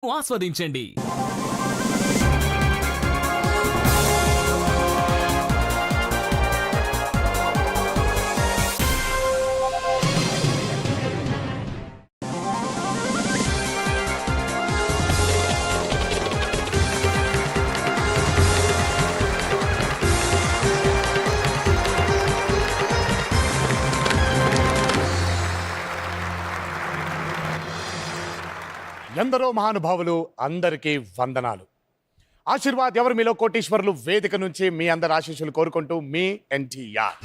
ఆస్వాదించండి. ఎందరో మహానుభావులు, అందరికీ వందనాలు. ఆశీర్వాద్ ఎవరు మీలో కోటీశ్వరులు వేదిక నుంచి మీ అందరి ఆశీస్సులు కోరుకుంటూ మీ NTR.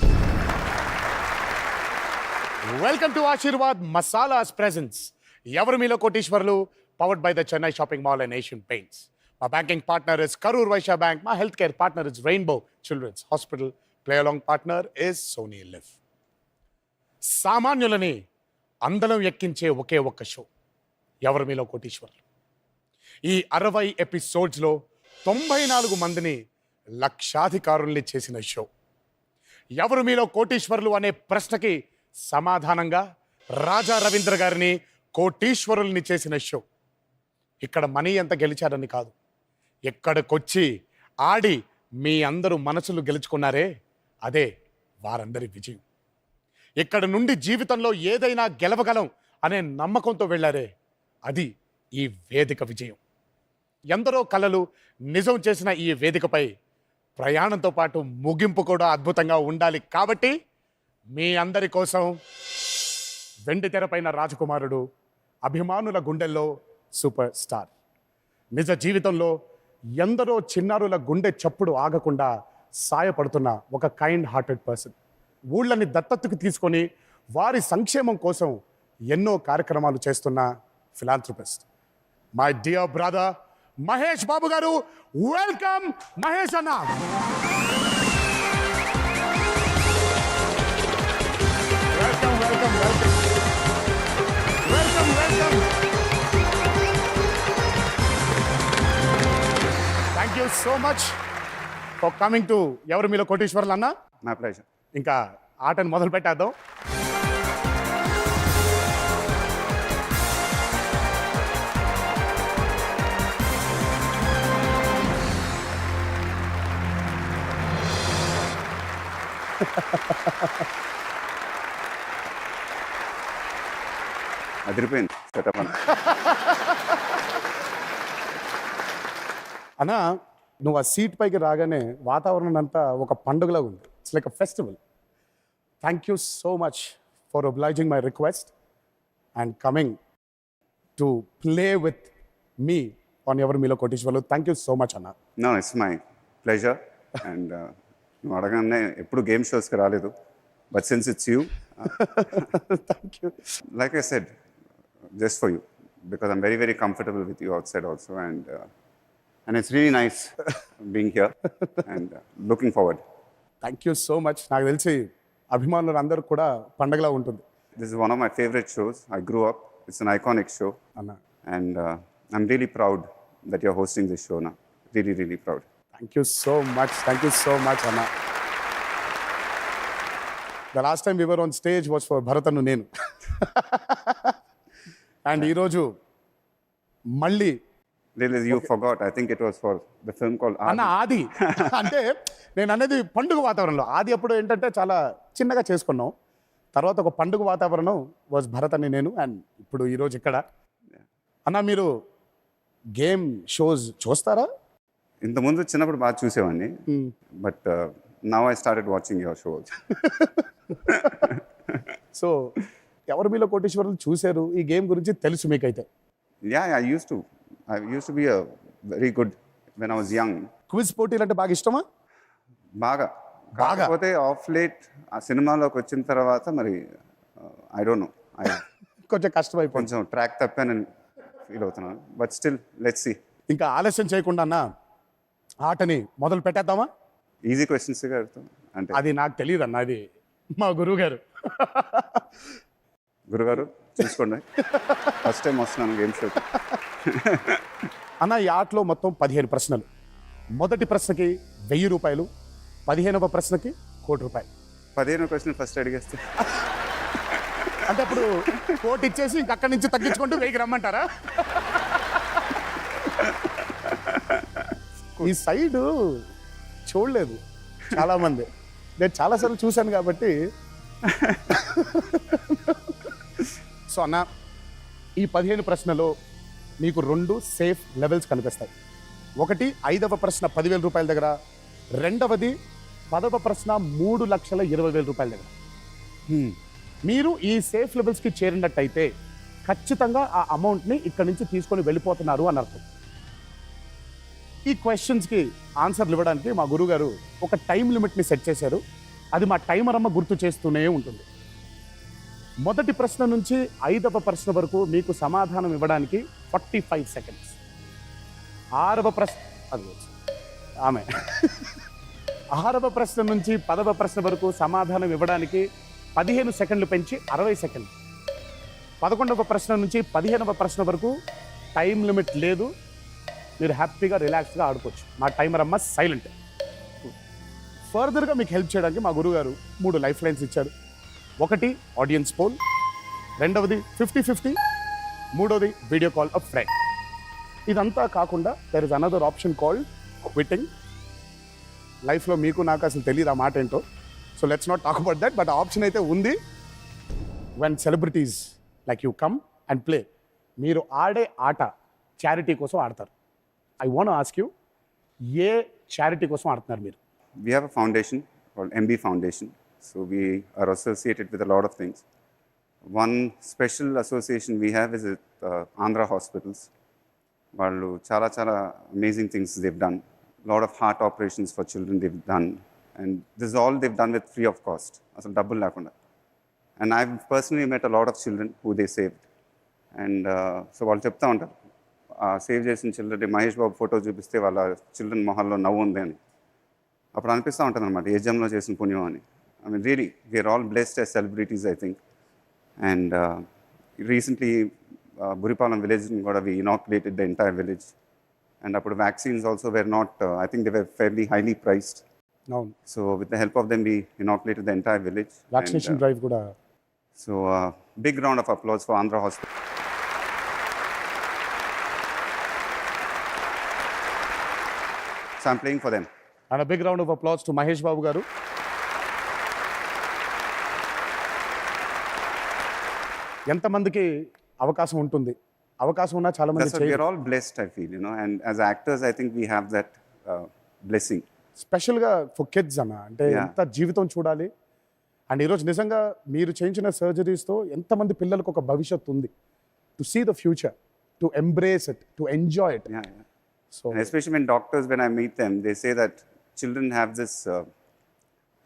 Welcome to Aashirvaad masalas presents ఎవరు మీలో కోటీశ్వరులు, powered by the Chennai shopping mall and Asian paints. మా banking partner is Karur Vysya bank. మా health care partner is rainbow children's hospital. Play along partner is Sony Liv. సామాన్యులని అందలం ఎక్కించే ఒకే ఒక్క షో ఎవరు మీలో కోటీశ్వరులు. ఈ 60 ఎపిసోడ్స్లో 94 మందిని లక్షాధికారుల్ని చేసిన షో ఎవరు మీలో కోటీశ్వరులు అనే ప్రశ్నకి సమాధానంగా రాజా రవీంద్ర గారిని కోటీశ్వరుల్ని చేసిన షో. ఇక్కడ మనీ ఎంత గెలిచారని కాదు, ఎక్కడికొచ్చి ఆడి మీ అందరూ మనసులు గెలుచుకున్నారే అదే వారందరి విజయం. ఇక్కడ నుండి జీవితంలో ఏదైనా గెలవగలం అనే నమ్మకంతో వెళ్ళారే అది ఈ వేదిక విజయం. ఎందరో కలలు నిజం చేసిన ఈ వేదికపై ప్రయాణంతో పాటు ముగింపు కూడా అద్భుతంగా ఉండాలి. కాబట్టి మీ అందరి కోసం వెండి తెరపైన రాజకుమారుడు, అభిమానుల గుండెల్లో సూపర్ స్టార్, నిజ జీవితంలో ఎందరో చిన్నారుల గుండె చప్పుడు ఆగకుండా సాయపడుతున్న ఒక కైండ్ హార్టెడ్ పర్సన్, ఊళ్ళని దత్తతకు తీసుకొని వారి సంక్షేమం కోసం ఎన్నో కార్యక్రమాలు చేస్తున్న philanthropist, my dear brother Mahesh Babu garu. Welcome Mahesh అన్న. Welcome welcome welcome welcome welcome. Thank you so much for coming to ఎవరు మీలో కోటీశ్వరులు అన్న. My pleasure. ఇంకా ఆటను మొదలు పెట్టేద్దాం. అదిరిపోయింది సెటప్ అన్న. అన్నా, నువ్వు ఆ సీట్ పైకి రాగానే వాతావరణం అంతా ఒక పండుగలా ఉంది. It's like a festival. Thank you so much for obliging my request and coming to play with me on Evaru మీలో Koteeswarulu. Thank you so much అన్న. No, it's my pleasure. And నువ్వు అడగానే ఎప్పుడు గేమ్ షోస్కి రాలేదు, but since it's you, thank you. Like I said, just for you, because I'm very very comfortable with you outside also. And it's really nice being here and looking forward. Thank you so much. నాకు తెలిసి అభిమానులు అందరూ కూడా పండగలా ఉంటుంది. This is one of my favourite shows. I grew up. It's an iconic show అన్న. And I'm really proud that you're hosting this show నా. Really really proud. Thank you so much. Thank you so much అన్న. The last time we were on stage was for భరతను నేను. అండ్ ఈరోజు మళ్ళీ You forgot. I think it was for the film called అన్న ఆది. అంటే నేను అనేది పండుగ వాతావరణంలో. ఆది అప్పుడు ఏంటంటే చాలా చిన్నగా చేసుకున్నాం. తర్వాత ఒక పండుగ వాతావరణం వాజ్ భరత్ అని నేను. అండ్ ఇప్పుడు ఈరోజు ఇక్కడ అన్న. మీరు గేమ్ షోస్ చూస్తారా? ఇంతకుముందు చిన్నప్పుడు బాగా చూసేవాడిని, but now I started watching your show. So ఎవరు మీలో కోటీశ్వరులు చూశారు, ఈ గేమ్ గురించి తెలుసు మీకైతే? Yeah, I used to be a very good when I was young. Quiz పోటీలు అంటే బాగా ఇష్టమా? బాగా. కాకపోతే ఆఫ్ లేట్ ఆ సినిమాలోకి వచ్చిన తర్వాత మరి ఐ డోంట్ నో, కొంచెం కష్టమైపోయింది, కొంచెం ట్రాక్ తప్పానని ఫీల్ అవుతున్నాను. But still let's see. ఇంకా ఆలస్యం చేయకుండా అన్న ఆటని మొదలు పెట్టేద్దామా? ఈజీ క్వశ్చన్స్ అడుగుతాం అంటే అది నాకు తెలియదు అన్న, అది మా గురువు గారు. గురుగారు చూసుకోండి, ఫస్ట్ టైం వస్తున్నాను గేమ్ షోకి. అన్న, ఈ ఆటలో మొత్తం 15 ప్రశ్నలు. మొదటి ప్రశ్నకి 1000 రూపాయలు, 15వ ప్రశ్నకి 1 కోటి రూపాయలు. 15వ క్వశ్చన్ ఫస్ట్ అడిగేస్తే అంటే అప్పుడు కోటి ఇచ్చేసి ఇంక అక్కడి నుంచి తగ్గించుకుంటూ 1000కి రమ్మంటారా? ఈ సైడ్ చూడలేదు చాలా మంది. నేను చాలాసార్లు చూశాను కాబట్టి. సో అన్న, ఈ 15 ప్రశ్నలో మీకు 2 సేఫ్ లెవెల్స్ కనిపిస్తాయి. ఒకటి 5వ ప్రశ్న 10,000 రూపాయల దగ్గర, రెండవది 10వ ప్రశ్న 3,20,000 రూపాయల దగ్గర. మీరు ఈ సేఫ్ లెవెల్స్కి చేరినట్టయితే ఖచ్చితంగా ఆ అమౌంట్ని ఇక్కడి నుంచి తీసుకొని వెళ్ళిపోతున్నారు అని అర్థం. ఈ క్వశ్చన్స్కి ఆన్సర్లు ఇవ్వడానికి మా గురుగారు ఒక టైం లిమిట్ని సెట్ చేశారు. అది మా టైమర్ అమ్మ గుర్తు చేస్తూనే ఉంటుంది. మొదటి ప్రశ్న నుంచి 5వ ప్రశ్న వరకు మీకు సమాధానం ఇవ్వడానికి 45 సెకండ్స్. 6వ ప్రశ్న అది ఆమె 6వ ప్రశ్న నుంచి 10వ ప్రశ్న వరకు సమాధానం ఇవ్వడానికి 15 సెకండ్లు పెంచి 60 సెకండ్లు. 11వ ప్రశ్న నుంచి 15వ ప్రశ్న వరకు టైం లిమిట్ లేదు. మీరు హ్యాపీగా రిలాక్స్గా ఆడుకోవచ్చు. మా టైమర్ అమ్మ సైలెంట్. ఫర్దర్గా మీకు హెల్ప్ చేయడానికి మా గురుగారు 3 లైఫ్ లైన్స్ ఇచ్చారు. ఒకటి ఆడియన్స్ పోల్, రెండవది 50-50, మూడవది వీడియో కాల్ అ ఫ్రెండ్. ఇదంతా కాకుండా there is another option called quitting. లైఫ్లో మీకు నాకు అసలు తెలియదు ఆ మాట ఏంటో. So let's not talk about that. But ఆ ఆప్షన్ అయితే ఉంది. When celebrities like you come and play, మీరు ఆడే ఆట చారిటీ కోసం ఆడతారు. I want ask you, A charity కోసం ఆడుతున్నారు మీరు? We have a foundation called MB Foundation. So we are associated with a lot of things. One special association we have is with Andhra Hospitals. వాళ్ళు చాలా చాలా amazing things they've done. Lot of heart operations for children they've done. And this is all they've done with free of cost. అసలు డబ్బులు లేకుండా. And I've personally met a lot of children who they saved. And so వాళ్ళు చెప్తా ఉంటారు, save చేసిన children Mahesh Babu photo చూపిస్తే వాళ్ళ children మొహాల్లో నవ్వు ఉంది అని. అప్పుడు అనిపిస్తూ ఉంటుంది అనమాట, ఏ జన్మలో చేసిన పుణ్యం అని. I mean, really, we are all blessed as celebrities, I think. And recently, Buripalam village, we inoculated the entire village. And after vaccines also were not, I think they were fairly highly priced. No. So with the help of them, we inoculated the entire village. Vaccination drive kuda. So big round of applause for Andhra Hospital. So I'm playing for them. And a big round of applause to Mahesh Babu garu. ఎంతమందికి అవకాశం ఉంటుంది? అవకాశం ఉన్నా చాలా మంది we are all blessed, I feel, and as actors I think we have that blessing. స్పెషల్గా for kids అన్న, అంటే ఎంత జీవితం చూడాలి. అండ్ ఈరోజు నిజంగా మీరు చేయించిన సర్జరీస్తో ఎంతమంది పిల్లలకు ఒక భవిష్యత్తు ఉంది. To see the future, to embrace it, to enjoy it. So and especially when doctors, when I meet them, they say that children have this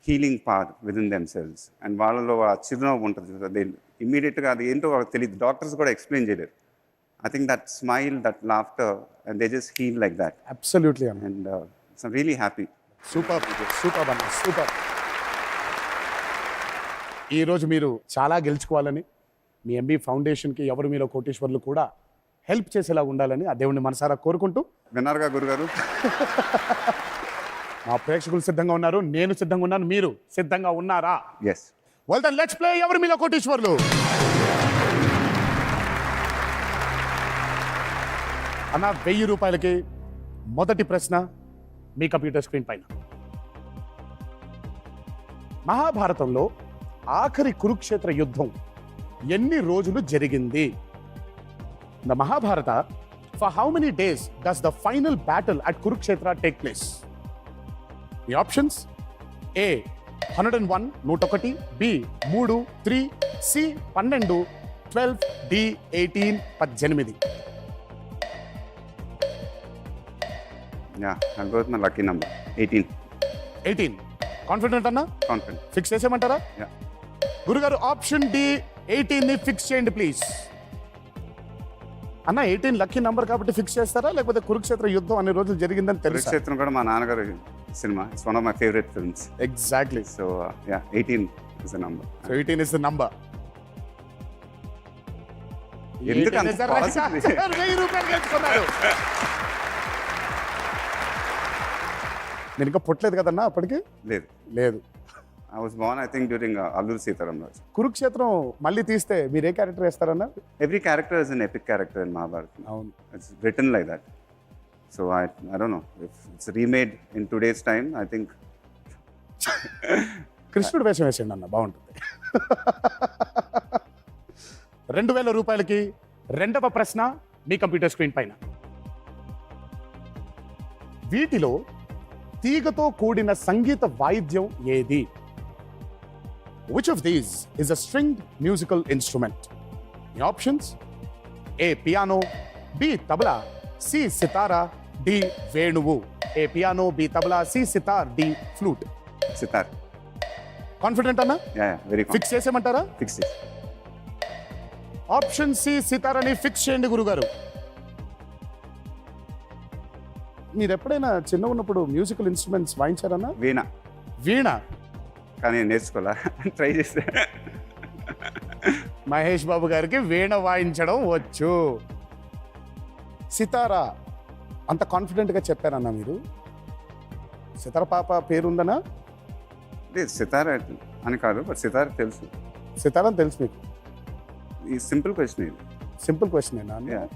healing part within themselves. And వాళ్ళలో ఆ చిరునవ్వు ఉంటుంది, they immediately అది ఏంటో వాళ్ళకి తెలియదు, doctors కూడా explain చేయలేరు. I think that smile, that laughter, and they just heal like that. Absolutely, Anna. And so I'm really happy. Super, super, Anna, super. ఈరోజు మీరు చాలా గెలుచుకోవాలని, మీ ఎంబీ ఫౌండేషన్కి ఎవరు మీలో కోటీశ్వర్లు కూడా హెల్ప్ చేసేలా ఉండాలని ఆ దేవుడిని మనసారా కోరుకుంటూ, విన్నారుగా గురుగారు, మా ప్రేక్షకులు సిద్ధంగా ఉన్నారు, నేను సిద్ధంగా ఉన్నాను, మీరు సిద్ధంగా ఉన్నారా? yes. Well then let's play ఎవరు మీలో కోటీశ్వర్లు. అన్న, 1000 రూపాయలకి మొదటి ప్రశ్న మీ కంప్యూటర్ స్క్రీన్ పైన. మహాభారతంలో ఆఖరి కురుక్షేత్ర యుద్ధం ఎన్ని రోజులు జరిగింది? The Mahabharata, for how many days does the final battle at Kurukshetra take place? The options: A 101 101, B 3 3, C 12 12, D 18 18. Yeah, I'll go with my lucky number, 18. 18. Confident అన్నా? Confident. ఫిక్స్ చేసేయమంటారా? Yeah. గురుగారు option D 18ని fix చేయండి please. అన్న, 18 lucky number కాబట్టి fix చేస్తారా, లేకపోతే కురుక్షేత్ర యుద్ధం అన్ని రోజులు జరిగిందని తెలుసా? కురుక్షేత్రం కూడా మా నాన్నగారు cinema. It's one of my favourite films. Exactly. So yeah, 18 is the number. So 18 is the number. ఎందుకు అంత 1000 రూపాయలు గెలుచుకున్నారు. నేను ఇంకా పుట్టలేదు కదన్నా అప్పటికి? లేదు లేదు. I was born, I think, during Alluri Sitaram Raju. కురుక్షేత్రం మళ్ళీ తీస్తే మీరు ఏ character వేస్తారన్నా? Every character is an epic character in Mahabharata. అవును. It's written like that. So I don't know if it's remade in today's time. I think కృష్ణుడు వేషం వేసేయండి అన్న, బాగుంటుంది. 2,000 రూపాయలకి రెండవ ప్రశ్న మీ కంప్యూటర్ స్క్రీన్ పైన. వీటిలో తీగతో కూడిన సంగీత వాయిద్యం ఏది? Which of these is a stringed musical instrument? The options: A. Piano, B. Tabla, C. Sitara, D. Venuvu. A. Piano, B. Tabla, C. Sitar, D. Flute. sitar. Confident అన్నా? Yeah, very confident. ఫిక్స్ చేసేయమంటారా? Fix it. Option C sitar అని fix చేయండి గురుగారు. మీరు ఎప్పుడైనా చిన్న ఉన్నప్పుడు musical instruments వాయించారన్నా? వీణ. వీణ. కానీ నేర్చుకోలే, ట్రై చేస్తే. మహేష్ బాబు గారికి వీణ వాయించడం వచ్చు. సితారా అంత కాన్ఫిడెంట్గా చెప్పారన్నా మీరు? సితార పాప పేరుందనా? లేదు, సితార్ అని కాదు, బట్ సితార్ తెలుసు. సితారా అని తెలుసు మీకు? ఈ సింపుల్ క్వశ్చన్ ఇది. సింపుల్ క్వశ్చన్ ఏనా? Yeah.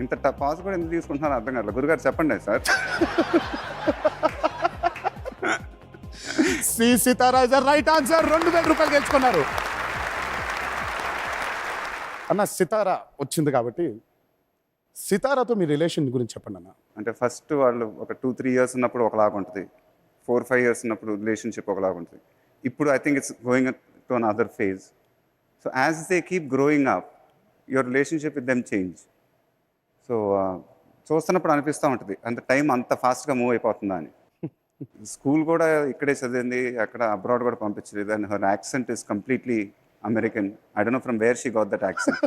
ఇంత పాజ్ కూడా ఎందుకు తీసుకుంటున్నారో అర్థం కాదు. గురుగారు చెప్పండి sir. C Sitara is the right answer. 2,000 రూపాయలు గెలుచుకున్నారు అన్న. సితారా వచ్చింది కాబట్టి సితారాతో మీ రిలేషన్ గురించి చెప్పండి అన్న. అంటే ఫస్ట్ వాళ్ళు ఒక 2-3 ఇయర్స్ ఉన్నప్పుడు ఒకలాగా ఉంటుంది, 4-5 ఇయర్స్ ఉన్నప్పుడు రిలేషన్షిప్ ఒకలాగా ఉంటుంది. ఇప్పుడు I think it's going to an other phase. So as they keep growing up, your relationship with them change. So చూస్తున్నప్పుడు అనిపిస్తూ ఉంటుంది అంత టైం అంత ఫాస్ట్గా మూవ్ అయిపోతుందా అని. స్కూల్ కూడా ఇక్కడే చదివింది, అక్కడ అబ్రాడ్ కూడా పంపించలేదు. And her accent is completely American. I don't know from where she got that accent.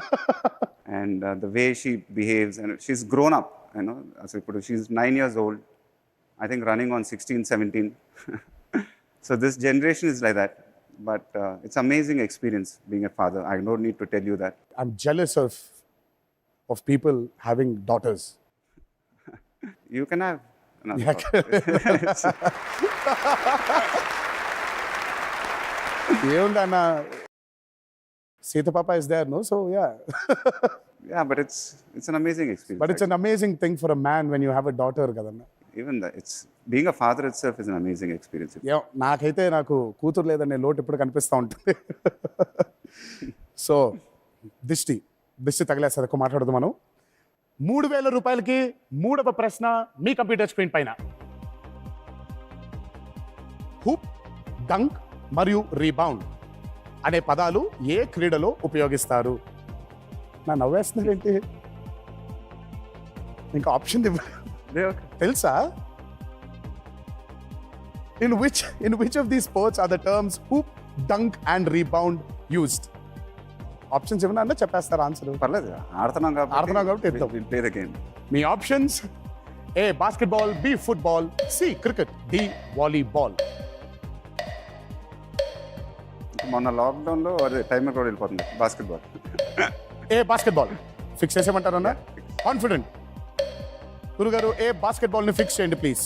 And the way she behaves, and she's grown up. You know, అసలు ఇప్పుడు she's 9 years old. I think running on 16, 17. So this generation is like that. But it's amazing experience being a father. I don't need to tell you that. I'm jealous of people having daughters. You can have another Yeah. daughter. ఏముందన్న, సీత పాప is there, no? So yeah. Yeah, but it's an amazing experience. But it's an amazing thing for a man when you have a daughter కదన్న. Even that, it's being a father itself is an amazing experience. నాకైతే నాకు కూతురు లేదనే లోటు ఇప్పుడు కనిపిస్తూ ఉంటుంది. So దిష్టి తగిలేసరికి మాట్లాడదు మనం. 3,000 రూపాయలకి మూడవ ప్రశ్న మీ కంప్యూటర్ స్క్రీన్ పైన. హూప్, డంక్ మరియు రీబౌండ్ అనే పదాలు ఏ క్రీడలో ఉపయోగిస్తారు? నా నవ్వేస్తున్నారేంటి? ఇంకా ఆప్షన్ తెలుసా? In which of these sports are the terms hoop, dunk and rebound used? Options ఏమన్నా అన్నా చెప్పేస్తారు ఆన్సర్. పర్లేదు, ఆడుతున్నాం కాబట్టి ఇద్దాం. we'll play the game. మీ options: A basketball, B football, C cricket, D volleyball. మొన్న లాక్డౌన్లో అదే టైమర్ కూడా వెళ్ళిపోతుంది. బాస్కెట్బాల్. ఏ బాస్కెట్బాల్ ఫిక్స్ చేసేయమంటారన్నా? కాన్ఫిడెంట్ గురుగారు, ఏ బాస్కెట్బాల్ని ఫిక్స్ చేయండి please.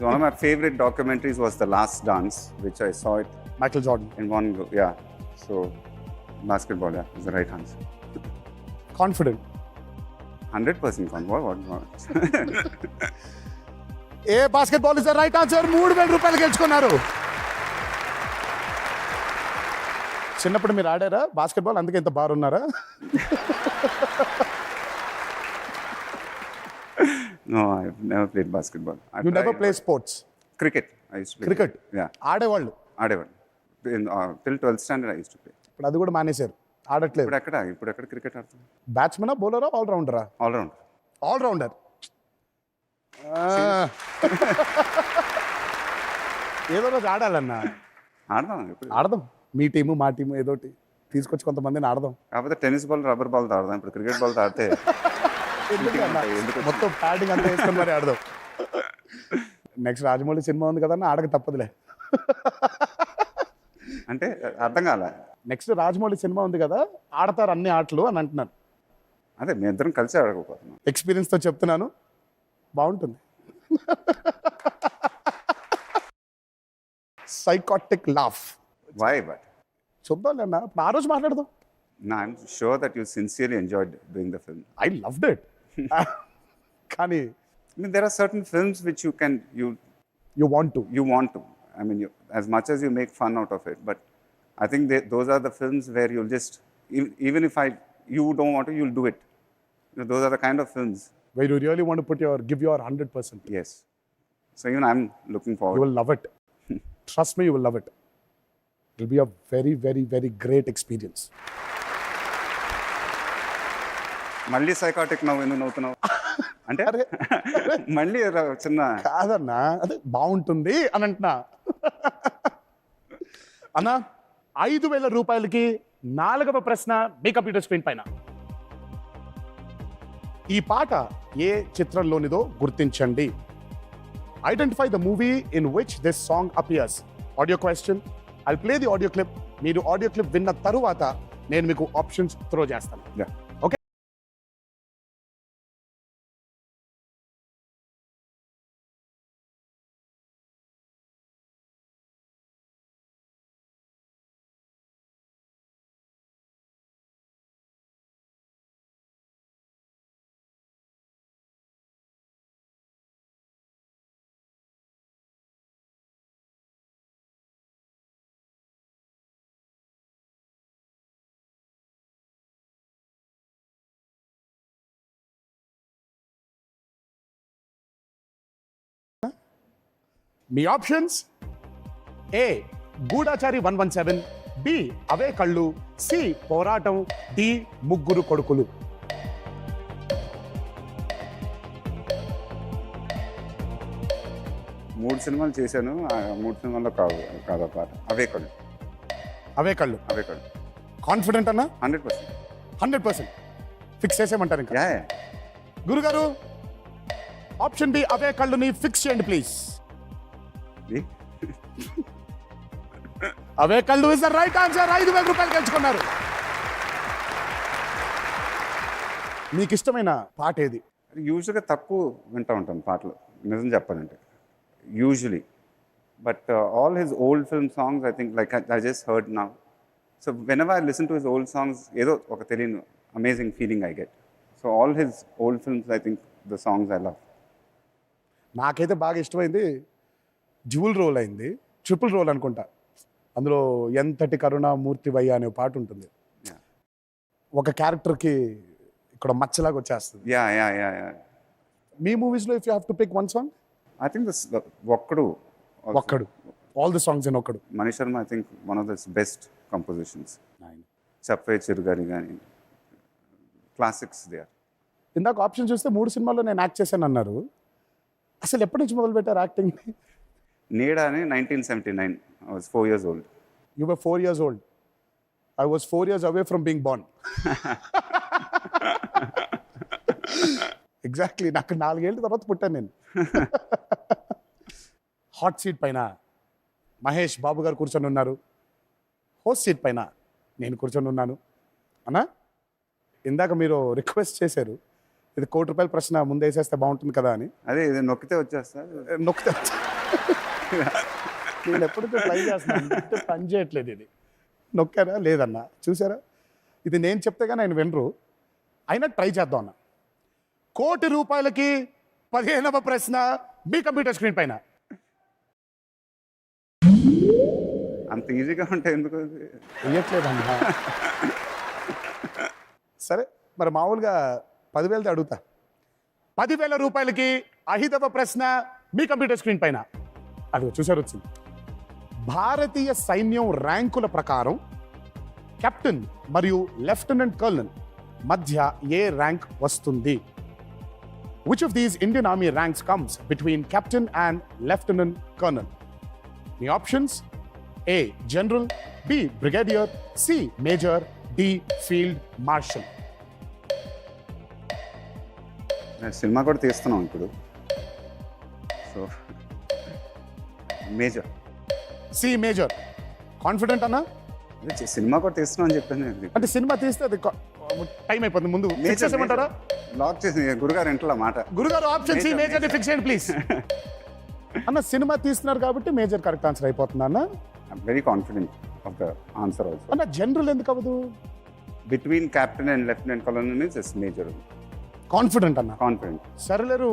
One of my favorite documentaries was The Last Dance, which I saw it Michael Jordan. in one go. Yeah, so basketball, yeah, is the right answer. Confident. 100% what? A basketball is the right answer. 3,000 రూపాయలు గెలుచుకున్నారు. చిన్నప్పుడు మీరు ఆడారా basketball? అందుకే ఇంత bar ఉన్నారా? No, I've never played basketball. You never play sports? Cricket. I used to play. Cricket? Yeah. ఆడేవాళ్ళు. ఆడేవాడు. Till 12th standard I used to play. ఇప్పుడు అది కూడా మానేశారు, ఆడట్లేదు. ఇప్పుడు ఎక్కడ క్రికెట్ ఆడుతుంది? బ్యాట్స్మెనా, బౌలరా, ఆల్రౌండరా? ఆల్రౌండర్. ఆల్రౌండర్. ఏదో రోజు ఆడాలన్నా. ఆడదాం, మీ టీము మా టీము ఏదోటి తీసుకొచ్చి కొంతమందిని ఆడదాం. కాకపోతే టెన్నిస్ బాల్, రబ్బర్ బాల్ ఆడదాం. ఇప్పుడు క్రికెట్ బాల్ ఆడితే మొత్తం ప్యాడింగ్ అంతా వేసుకొని మరి ఆడదాం. నెక్స్ట్ రాజమౌళి సినిమా ఉంది కదన్నా, ఆడక తప్పదులే. అంటే అర్థం కాలే. నెక్స్ట్ రాజమౌళి సినిమా ఉంది కదా, ఆడతారు అన్ని ఆటలు అని అంటున్నాను. అదే మీ ఇద్దరం కలిసి ఆడకపోతున్నాం. ఎక్స్పీరియన్స్తో చెప్తున్నాను, బాగుంటుంది. Psychotic laugh. Why but? చూద్దాం అన్న, ఆ రోజు మాట్లాడదాం. No, I'm sure that you sincerely enjoyed doing the film. I loved it. కానీ I mean, there are certain films which you want to. you want to. I mean, as much as you make fun out of it, but I think those are the films where you'll just, even if you don't want to, you'll do it. Those are the kind of films. where you really want to give your 100%. Yes. So even I'm looking You forward. will love it. Trust me, you will love it. It will be a very, very, very great experience. మళ్ళీ psychotic నవ్వు ఎందుకు నవ్వుతున్నావు అంటే మళ్ళీ చిన్న కాదన్నా, అదే బాగుంటుంది అని అంటున్నా. అన్నా, 5,000 రూపాయలకి 4వ ప్రశ్న మీ కంప్యూటర్ స్క్రీన్ పైన. ఈ పాట ఏ చిత్రంలోనిదో గుర్తించండి. Identify the movie in which this song appears. Audio question. I'll play the audio clip. మీరు ఆడియో క్లిప్ విన్న తరువాత నేను మీకు ఆప్షన్స్ త్రో చేస్తాను. Yeah. ఓకే. మీ options: A Goodachari 117, B Ave Kallu, C పోరాటం, డి ముగ్గురు కొడుకులు. మూడు సినిమాలు చేశాను, ఆ 3 సినిమాల్లో కాదు పాట. అవే కళ్ళు. అవే కళ్ళు. కాన్ఫిడెంట్ అన్నా? 100%. 100% ఫిక్స్ చేసేయమంటారు ఇంకా? యా. గురుగారు, ఆప్షన్ బి అవే కళ్ళుని ఫిక్స్ చేయండి ప్లీజ్. అవే కళ్ళు ఇస్ ద రైట్ ఆన్సర్. 5,000 రూపాయలు గెలుచుకున్నారు. మీకు ఇష్టమైన పాట ఏది? యూజువల్గా తక్కువ వింటూ ఉంటాను పాటలు, నిజం చెప్పాలంటే, usually. But all his old film songs, I think, like I just heard now. So when ever I listen to his old songs, ఏదో ఒక తెలియని amazing feeling I get. So all his old films, I think the songs I love. నాకైతే బాగా ఇష్టమైంది dual role అయింది, triple role అనుకుంటా. అందులో ఎంతటి కరుణామూర్తి వయ్య అనే పాట ఉంటుంది. Yeah. ఒక క్యారెక్టర్కి ఇక్కడ మచ్చలాగా వచ్చేస్తుంది. యా. మీ మూవీస్లో if you have to pick one song? I think this Okkadu. All the songs in Okkadu. Mani Sharma, I think one of this best compositions. చెప్పే చిరుగారి కానీ క్లాసిక్స్ దే ఆర్. ఇందాక ఆప్షన్ చూస్తే 3 సినిమాల్లో నేను యాక్ట్ చేశాను అన్నారు. అసలు ఎప్పటి నుంచి మొదలు పెట్టారు యాక్టింగ్? నీడా అని 1979. I was 4 years old. You were 4 years old. I was 4 years away from being born. Exactly. నాకు 4 ఏళ్ళ తర్వాత పుట్టాను నేను. హాట్ సీట్ పైన మహేష్ బాబు గారు కూర్చొని ఉన్నారు. హోస్ట్ సీట్ పైన నేను కూర్చొని ఉన్నాను. అన్నా, ఇందాక మీరు రిక్వెస్ట్ చేశారు, ఇది ₹1,00,00,000 ప్రశ్న ముందు వేసేస్తే బాగుంటుంది కదా అని. అదే ఇది నొక్కితే వచ్చేస్తా. నొక్కితే నేను ఎప్పటికీ ట్రై చేస్తున్నాను, పని చేయట్లేదు. ఇది నొక్కారా? లేదన్నా. చూసారా, ఇది నేను చెప్తే కానీ ఆయన వినరు. అయినా ట్రై చేద్దాం అన్న. ₹1,00,00,000కి 15వ ప్రశ్న మీ కంప్యూటర్ స్క్రీన్ పైన. అంత ఈజీగా ఉంటే ఎందుకు వెయ్యట్లేదన్నా. సరే, మరి మామూలుగా 10,000 అడుగుతా. 10,000 రూపాయలకి 5వ ప్రశ్న మీ కంప్యూటర్ స్క్రీన్ పైన. అది చూసారు, వచ్చింది. భారతీయ సైన్యం ర్యాంకుల ప్రకారం కెప్టెన్ మరియు లెఫ్టినెంట్ కర్నల్ మధ్య ఏ ర్యాంక్ వస్తుంది? Which of these Indian army ranks comes between captain and lieutenant colonel? మీ options: A general, B brigadier, C major, D field marshal. Cinema కూడా తీస్తున్నాం ఇప్పుడు. So major. C major. Confident అన్నా? Cinema కూడా తీస్తున్నాం అని చెప్పాను. అంటే సినిమా తీస్తే అది టైం అయిపోతుంది. ముందు ఫిక్స్ చేసేయమంటారా? లాక్ చేసి గురుగారు ఇంట్లో మాట. గురుగారు ఆప్షన్ సి మేజర్ ఫిక్స్ చేయండి ప్లీజ్. అన్న, సినిమా తీస్తున్నారు కాబట్టి మేజర్ కరెక్ట్ ఆన్సర్ అయిపోతుంది అన్న. Very confident of the answer also. అన్న, జనరల్ ఎందుకు అవ్వదు? Between captain and lieutenant colonel means it's major. Confident అన్న. కాన్ఫిడెంట్. సరేలేరు,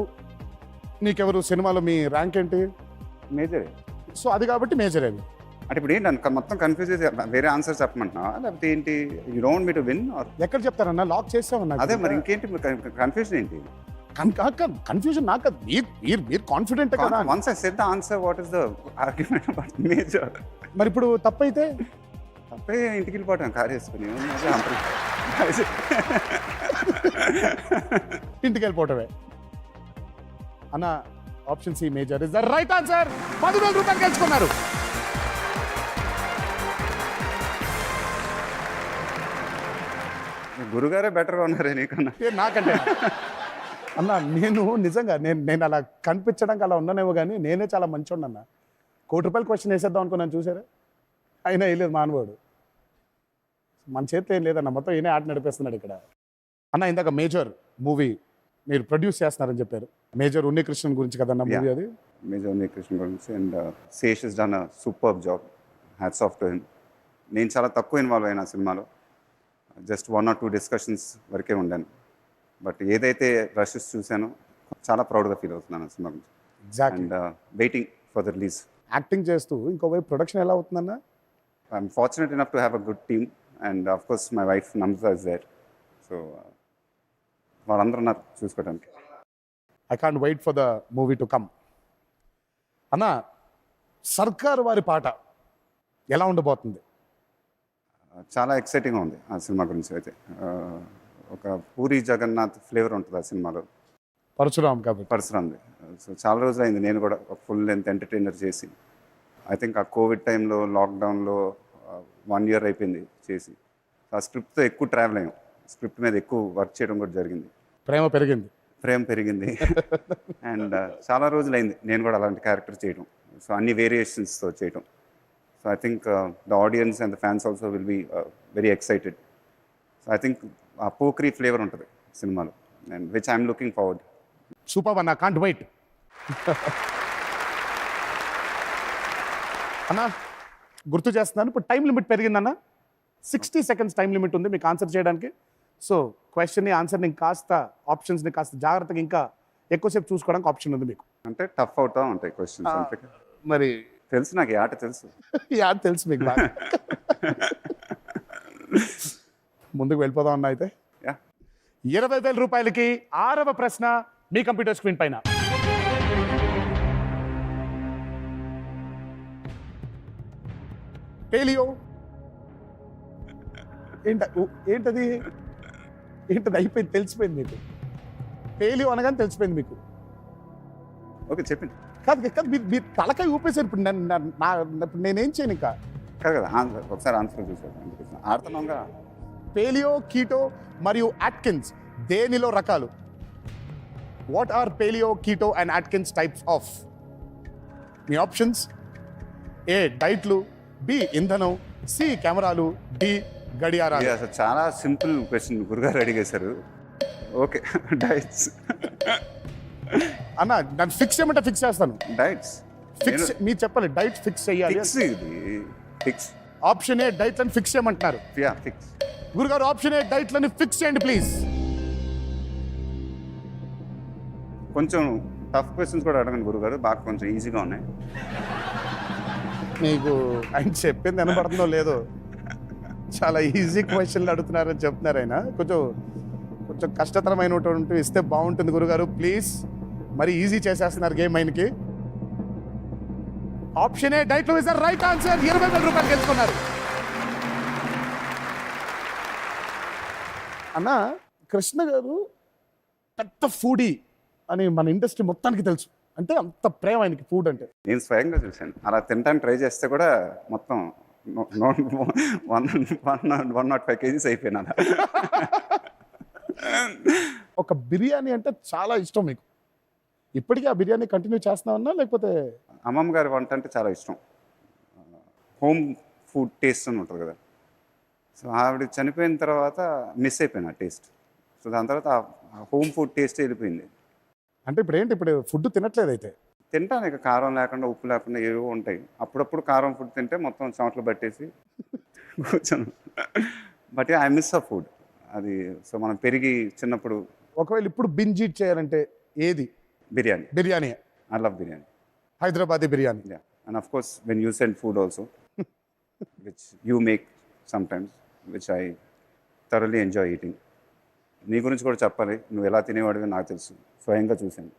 నీకెవరు సినిమాలో మీ ర్యాంక్ ఏంటి? మేజర్. సో అది కాబట్టి మేజర్ అయింది. అంటే ఇప్పుడు ఏంటి మొత్తం కన్ఫ్యూజ్ చేసి వేరే ఆన్సర్ చెప్పమంటున్నావా, లేకపోతే ఏంటి? You don't me to win are? ఎక్కడ చెప్తారన్నా, లాక్ చేసామన్నా. అదే మరి ఇంకేంటి కన్ఫ్యూజన్ ఏంటి? కన్ఫ్యూజన్ నాకు కాదు, మీరు కాన్ఫిడెంట్ కదా. Once I said the answer, what is the argument about major? మరి ఇప్పుడు తప్పైతే తప్పే ఇంటికి వెళ్ళిపోవటం కారు వేసుకుని ఇంటికి వెళ్ళిపోవటమే అన్న. Option C major is the right answer. 10,000 రూపాయలు గెలుచుకున్నారు. గురుగారే బెటర్గా ఉన్నారే నీకన్నా. నాకంటే అన్న, నేను నిజంగా నేను అలా కనిపించడానికి అలా ఉన్నానేమో, కానీ నేనే చాలా మంచోడు అన్న. ₹1,00,00,000 క్వశ్చన్ వేసేద్దాం అనుకున్నాను, చూసారా? అయినా వేయలేదు మానవాడు. మన చేతిలో ఏం లేదన్న, మొత్తం ఈయనే ఆట నడిపేస్తున్నాడు ఇక్కడ అన్న. ఇందాక మేజర్ మూవీ మీరు ప్రొడ్యూస్ చేస్తున్నారని చెప్పారు. మేజర్ ఉన్నికృష్ణన్ గురించి కదన్న మూవీ అది. మేజర్ ఉన్నికృష్ణ గురించి. And Sesh is done a super job. Hats off to him. నేను చాలా తక్కువ ఇన్వాల్వ్ అయినా సినిమాలో, జస్ట్ 1 or 2 డిస్కషన్స్ వరకే ఉండాను. బట్ ఏదైతే రషెస్ చూశానో చాలా ప్రౌడ్గా ఫీల్ అవుతున్నాను సినిమా గురించి. Exactly. And waiting for the release. Acting చేస్తూ ఇంకోవైపు ప్రొడక్షన్ ఎలా అవుతుందన్న? I'm fortunate enough to have a good team. And of course my wife Namrata is there. So వాళ్ళందరూ ఉన్నారు చూసుకోవడానికి. I can't wait for the movie to come. అన్న, సర్కార్ వారి పాట ఎలా ఉండబోతుంది? చాలా ఎక్సైటింగ్గా ఉంది ఆ సినిమా గురించి అయితే. ఒక పూరి జగన్నాథ్ ఫ్లేవర్ ఉంటుంది ఆ సినిమాలో. పరశురామ్ కాబట్టి. పరశురామ్ది. సో చాలా రోజులైంది నేను కూడా ఒక ఫుల్ లెంత్ ఎంటర్టైనర్ చేసి. ఐ థింక్ ఆ కోవిడ్ టైంలో లాక్డౌన్లో 1 year అయిపోయింది చేసి. ఆ స్క్రిప్ట్తో ఎక్కువ ట్రావెల్ అయ్యాం. స్క్రిప్ట్ మీద ఎక్కువ వర్క్ చేయడం కూడా జరిగింది. ప్రేమ పెరిగింది. అండ్ చాలా రోజులైంది నేను కూడా అలాంటి క్యారెక్టర్ చేయడం. సో అన్ని వేరియేషన్స్తో చేయడం. So I think the audience and the fans also will be very excited. So I think ఆ పోక్రీ ఫ్లేవర్ ఉంటుంది సినిమాలో, and which I'm looking forward. Super అన్న, కాంట్ వెయిట్. అన్న, గుర్తు చేస్తున్నాను, ఇప్పుడు టైం లిమిట్ పెరిగిందన్న. 60 seconds టైం లిమిట్ ఉంది మీకు ఆన్సర్ చేయడానికి. సో క్వశ్చన్ని, ఆన్సర్ని కాస్త, ఆప్షన్స్ని కాస్త జాగ్రత్తగా ఇంకా ఎక్కువసేపు చూసుకోవడానికి ఆప్షన్ ఉంది మీకు. అంటే టఫ్ అవుతా ఉంటాయి క్వశ్చన్స్ అంతే. మరి తెలుసు నాకు, ఈ ఆట తెలుసు. యాడ్ తెలుసు మీకు బాగా. ముందుకు వెళ్ళిపోదాం అన్న. అయితే యా. 20,000 రూపాయలకి 6వ ప్రశ్న మీ కంప్యూటర్ స్క్రీన్ పైన. పేలియో ఏంటది అయిపోయింది, తెలిసిపోయింది మీకు. పేలియో అనగానే తెలిసిపోయింది మీకు. ఓకే చెప్పండి. కాదు మీరు తలకాయ ఊపేశారు. ఇప్పుడు ఇప్పుడు నేనేం చేయను ఇంకా. కాదు కదా, ఒకసారి ఆన్సర్ చూసాను ఆడుతున్నాంగా. పేలియో, కీటో మరియు అట్కిన్స్ దేనిలో రకాలు? What are paleo, keto and Atkins types of? మీ ఆప్షన్స్: ఏ డైట్లు, బి ఇంధనం, సి కెమెరాలు, డి గడియారాలు. అసలు చాలా సింపుల్ క్వశ్చన్ గురుగారు అడిగేశారు. ఓకే డైట్స్ అన్న, నన్ను ఫిక్స్ చేయమంటే ఫిక్స్ చేస్తాను. డైట్స్ ఫిక్స్ మీరు చెప్పాలి, డైట్ ఫిక్స్ చేయాలి. ఫిక్స్. ఆప్షన్ ఏ డైట్లను ఫిక్స్ చేయమంటున్నారు. Yeah fix. గురుగారు ఆప్షన్ ఏ డైట్లను ఫిక్స్ చేయండి ప్లీజ్. కొంచెం టఫ్ క్వశ్చన్స్ కూడా అడగండి గురుగారు, బాగా కొంచెం ఈజీగా ఉన్నాయి. మీకు ఆయన చెప్పింది వినపడుతుందో లేదో, చాలా ఈజీ క్వశ్చన్లు అడుగుతున్నారని చెప్తున్నారు ఆయన. కొంచెం కష్టతరమైనటువంటి ఇస్తే బాగుంటుంది గురుగారు ప్లీజ్. మరి ఈజీ చేసేస్తున్నారు గేమ్ ఆయనకి. ఆప్షన్ ఏ డైట్లో ఇస్ ద రైట్ ఆన్సర్. 20,000 రూపాయలు గెలుచుకున్నారు. అన్న, కృష్ణ గారు పెద్ద ఫుడీ అని మన ఇండస్ట్రీ మొత్తానికి తెలుసు. అంటే అంత ప్రేమ ఆయనకి ఫుడ్ అంటే. నేను స్వయంగా చూశాను. అలా తినడానికి ట్రై చేస్తే కూడా మొత్తం 105 kgs అయిపోయినా. ఒక బిర్యానీ అంటే చాలా ఇష్టం మీకు. ఇప్పటికీ ఆ బిర్యానీ కంటిన్యూ చేస్తున్నామన్నా, లేకపోతే? అమ్మమ్మ గారి వంట అంటే చాలా ఇష్టం. హోమ్ ఫుడ్ టేస్ట్ అని ఉంటుంది కదా. సో ఆవిడ చనిపోయిన తర్వాత మిస్ అయిపోయిన ఆ టేస్ట్. సో దాని తర్వాత ఆ హోమ్ ఫుడ్ టేస్ట్ వెళ్ళిపోయింది. అంటే ఇప్పుడు ఏంటి, ఇప్పుడు ఫుడ్ తినట్లేదు అయితే? తింటాను, ఇక కారం లేకుండా ఉప్పు లేకుండా ఏవో ఉంటాయి. అప్పుడప్పుడు కారం ఫుడ్ తింటే మొత్తం చెమటలు పట్టేసి కూర్చోను. బట్ ఐ మిస్ ఆ ఫుడ్ అది. సో మనం పెరిగి చిన్నప్పుడు ఒకవేళ ఇప్పుడు బింజ్ ఈట్ చేయాలంటే ఏది? Biryani. Biryani. I love biryani. Hyderabadi biryani. Yeah. And of course, when you send food also, which you make sometimes, which I thoroughly enjoy eating. నీ గురించి కూడా చెప్పాలి, నువ్వు ఎలా తినేవాడివి నాకు తెలుసు, స్వయంగా చూశాను.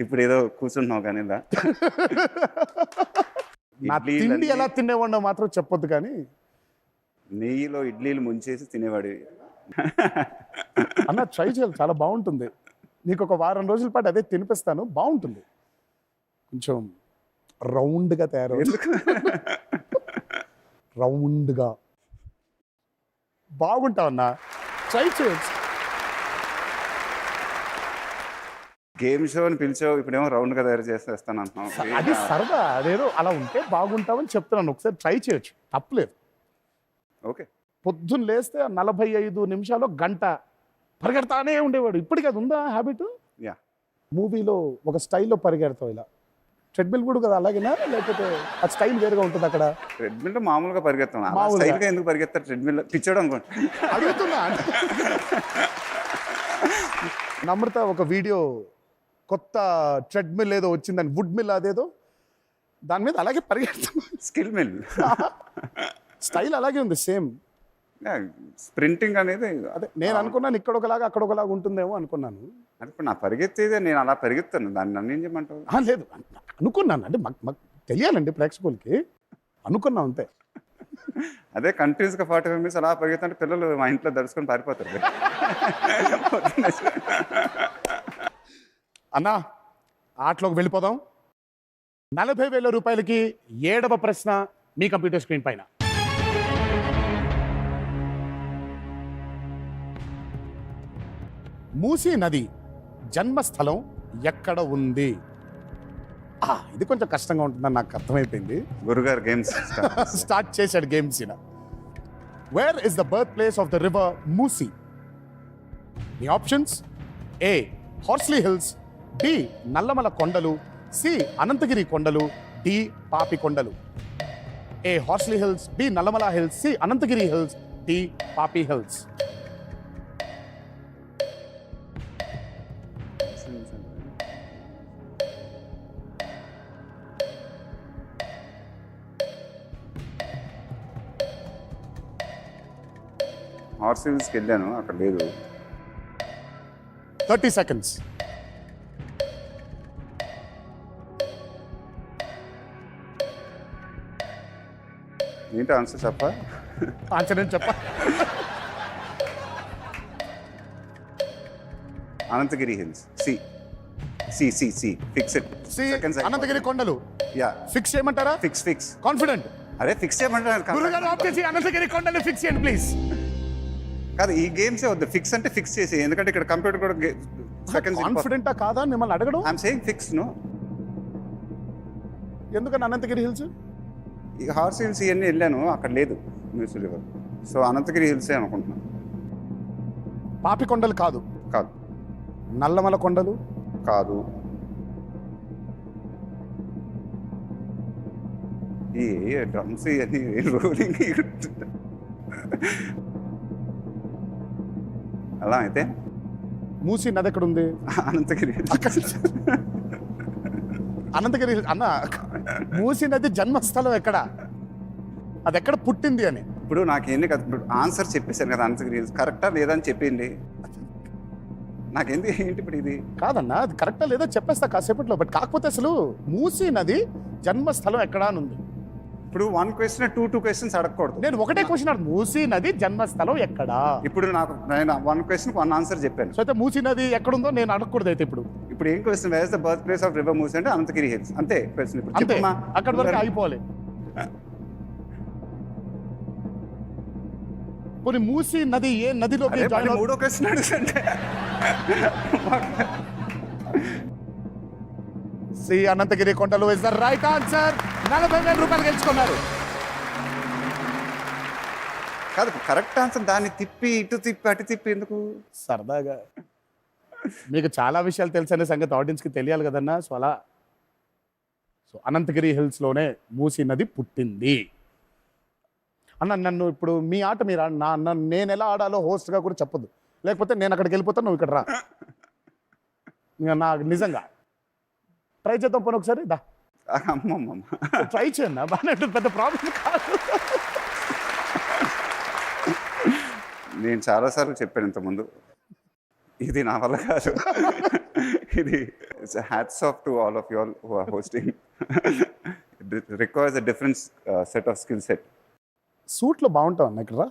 ఇప్పుడు ఏదో కూర్చుంటున్నావు కానీ ఇలా. నా తిండి ఎలా తినేవాడినో మాత్రం చెప్పొద్దు కానీ. నెయ్యిలో ఇడ్లీలు ముంచేసి తినేవాడివి. అన్న ట్రై చేయాలి, చాలా బాగుంటుంది. నీకు ఒక వారం రోజుల పాటు అదే తినిపిస్తాను, బాగుంటుంది. కొంచెం రౌండ్గా తయారవుతుంది, రౌండ్గా బాగుంటావన్నా, ట్రై చేయొచ్చు. గేమ్ షో అని పిలిచావు, ఇప్పుడేమో రౌండ్గా తయారు చేసేస్తాను అంటున్నావు. అది సరదా, అదేదో అలా ఉంటే బాగుంటావని చెప్తున్నాను. ఒకసారి ట్రై చేయొచ్చు, తప్పలేదు. ఓకే. పొద్దున్న లేస్తే 45 నిమిషాలు గంట పరిగెడతానే ఉండేవాడు. ఇప్పటికీ అది ఉందా హ్యాబిట్? యా. మూవీలో ఒక స్టైల్లో పరిగెడతావు ఇలా. ట్రెడ్మిల్ కూడా కదా అలాగేనా, లేకపోతే ఆ స్టైల్ వేరుగా ఉంటుంది అక్కడ? ట్రెడ్మిల్ మామూలుగా పరిగెత్తాను. మామూలుగా. స్టైల్గా ఎందుకు పరిగెత్తారు ట్రెడ్మిల్? పిచ్చాడు అనుకోండి. అడుగుతున్నా. నమ్రత ఒక వీడియో కొత్త ట్రెడ్మిల్ ఏదో వచ్చిందని, వుడ్ మిల్ అదేదో, దాని మీద అలాగే పరిగెడుతున్నా. Skill mill. స్టైల్ అలాగే ఉంది, సేమ్. స్ప్రింటింగ్ అనేది అదే నేను అనుకున్నాను, ఇక్కడ ఒకలాగా అక్కడ ఒకలాగా ఉంటుందేమో అనుకున్నాను. అంటే ఇప్పుడు నా పరిగెత్తేదే, నేను అలా పరిగెత్తాను, దాన్ని నన్ను ఏం చేయమంటావు? లేదు అనుకున్నాను, అంటే మాకు తెలియాలండి ప్రేక్షకులకి, అనుకున్నాం అంతే. అదే కంటిన్యూస్గా 45 minutes అలా పరిగెత్తంటే పిల్లలు మా ఇంట్లో దడుచుకొని పారిపోతారు. అన్నా, ఆటలోకి వెళ్ళిపోదాం. 40,000 రూపాయలకి 7వ ప్రశ్న మీ కంప్యూటర్ స్క్రీన్ పైన. మూసీ నది జన్మస్థలం ఎక్కడ ఉంది? ఇది కొంచెం కష్టంగా ఉంటుందని నాకు అర్థమైపోయింది. గురుగారు గేమ్స్ స్టార్ట్ చేశాడు games. Where is the birth place of the river Musi? మీ options: A Horsley hills, B Nallamala కొండలు, సి అనంతగిరి కొండలు, డి పాపి కొండలు. A Horsley hills, B Nallamala hills, C Ananthagiri hills, D Papi hills. Horsley హిల్స్కి వెళ్ళాను, అక్కడ లేదు. 30 seconds. ఏంటి ఆన్సర్ చెప్పా? ఆన్సర్ ఏంటి చెప్పా? Ananthagiri hills. C C C C fix it. C Ananthagiri కొండలు. యా. ఫిక్స్ చేయమంటారా? ఫిక్స్. కాన్ఫిడెంట్? అరే ఫిక్స్ చేయమంటారు. గురుగారు ఆప్ చేసి అనంతగిరి కొండలు ఫిక్స్ చేయండి ప్లీజ్. కాదు, ఈ గేమ్సే వద్దు, ఫిక్స్ అంటే ఫిక్స్ చేసి, ఎందుకంటే ఇక్కడ కంప్యూటర్ కూడా సెకండ్స్. కాన్ఫిడెంటా కాదా అని మిమ్మల్ని అడగడం. I'm saying fix. నో. ఎందుకని అనంతగిరి హిల్స్? ఈ హార్స్ హిల్స్ ఇవన్నీ వెళ్ళాను, అక్కడ లేదు మూసీ రివర్. సో అనంతగిరి హిల్సే అనుకుంటున్నాను. పాపి కొండలు కాదు. కాదు. నల్లమల కొండలు కాదు. ఈ డ్రమ్స్ ఇవన్నీ రోలింగ్. అలా అయితే మూసీ నది ఎక్కడ ఉంది? అనంతగిరి. అనంతగిరి అన్న, మూసీ నది జన్మస్థలం ఎక్కడ, అది ఎక్కడ పుట్టింది అని. ఇప్పుడు నాకేంది కదా, ఇప్పుడు ఆన్సర్ చెప్పేశాను కదా, అనంతగిరి హిల్స్ కరెక్టా లేదా అని చెప్పింది. నాకేంది ఏంటి ఇప్పుడు ఇది? కాదన్నా, అది కరెక్టా లేదా చెప్పేస్తా కాసేపట్లో. బట్ కాకపోతే అసలు మూసీ నది జన్మస్థలం ఎక్కడా అని ఉంది. ఇప్పుడు 1 question 2 questions అడగకూడదు. నేను ఒకటే క్వశ్చన్ అడుగు, మూసీ నది జన్మస్థలం ఎక్కడా? ఇప్పుడు నేను 1 question 1 answer చెప్పాను. సో అయితే మూసీ నది ఎక్కడుందో నేను అడగకూడదు అయితే. ఇప్పుడు ఏం question? Wear is the birth place of river Musi అంటే అనంతగిరి హిల్స్, అంతే క్వశ్చన్. ఇప్పుడు అంతే, చెప్పమ్మా. అక్కడ వరకు ఆగిపోవాలి. కొన్ని మూసీ నది ఏ నదిలోకి అరే, జాయిన్ మళ్ళీ మూడో క్వశ్చన్ అడుగుతుంటే. సి అనంతగిరి కొండలు ఇస్ ద రైట్ ఆన్సర్. 40,000 రూపాయలు గెలుచుకున్నారు. కాదు, కరెక్ట్ ఆన్సర్. దాన్ని తిప్పి ఇటు తిప్పి అటు తిప్పి ఎందుకు? సరదాగా. మీకు చాలా విషయాలు తెలుసనే సంగతి ఆడియన్స్కి తెలియాలి కదన్నా. సో అనంతగిరి హిల్స్లోనే మూసీ నది పుట్టింది. అన్న, నన్ను ఇప్పుడు మీ ఆట మీరు నేను ఎలా ఆడాలో హోస్ట్గా కూడా చెప్పొద్దు. లేకపోతే నేను అక్కడికి వెళ్ళిపోతాను, నువ్వు ఇక్కడ రా. ఇంకా నాకు నిజంగా ట్రై చేద్దాం పోనీ ఒకసారి. దా అమ్మమ్మ, ట్రై చేయండి, బాగానే ఉంటుంది, పెద్ద ప్రాబ్లం కాదు. నేను చాలాసార్లు చెప్పాను ఇంతకుముందు, ఇది నా వల్ల కాదు. ఇది hats off to all of you all who are hosting. Requires a different set of skill set. సూట్లో బాగుంటావు అన్న ఇక్కడ రా.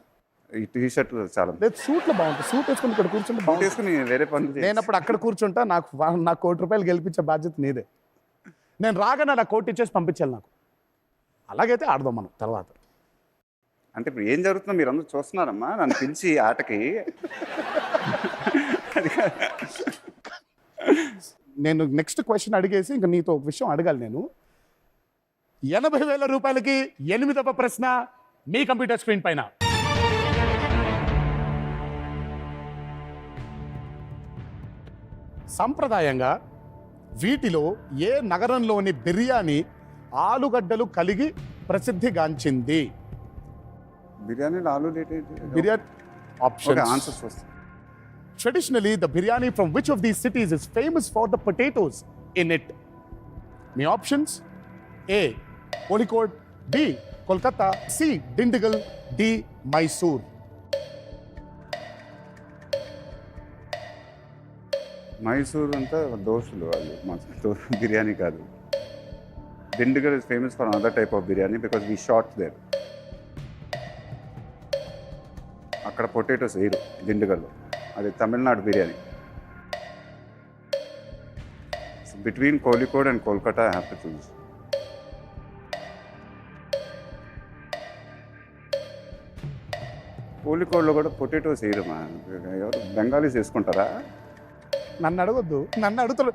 ఈ టీ షర్ట్లు చాలా లేదు సూట్లో బాగుంటుంది, సూట్ వేసుకుని ఇక్కడ కూర్చుంటే బాగుంటుంది. వేసుకుని వేరే పనులు నేను అప్పుడు అక్కడ కూర్చుంటా, నాకు నాకు ₹1 గెలిపించే బాధ్యత నీదే. నేను రాగానే నా కోట్ ఇచ్చేసి పంపించాలి నాకు. అలాగైతే ఆడదాం మనం తర్వాత. అంటే ఇప్పుడు ఏం జరుగుతుందో మీరు అందరూ చూస్తున్నారమ్మా, నన్ను పిలిచి ఆటకి. నేను నెక్స్ట్ క్వశ్చన్ అడిగేసి ఇంకా నీతో ఒక విషయం అడగాలి నేను. ₹80,000 8వ ప్రశ్న మీ కంప్యూటర్ స్క్రీన్ పైన. సంప్రదాయంగా వీటిలో ఏ నగరంలోని బిర్యానీ ఆలుగడ్డలు కలిగి ప్రసిద్ధిగాంచింది? బిర్యానీలో ఆలు లేట్ బిర్యానీ ఆప్షన్. ఆన్సర్స్ వస్తాయి. Traditionally, the biryani from which of these cities is famous for the potatoes in it? My options: A. Kozhikode, B. Kolkata, C. Dindigul, D. Mysore. Mysore అంతా దోశలు వాళ్ళు, మా బిర్యానీ కాదు. Dindigul is famous for another type of biryani because we shot there. అక్కడ potatoes వేయరు దిండిగల్లో, అది Tamil Nadu biryani. Between Kozhikode and Kolkata I have to choose. కోలికోడ్లో కూడా పొటాటోస్ వేయరు మా, ఎవరు బెంగాలీస్ వేసుకుంటారా? నన్ను అడగొద్దు, నన్ను అడుగుతారు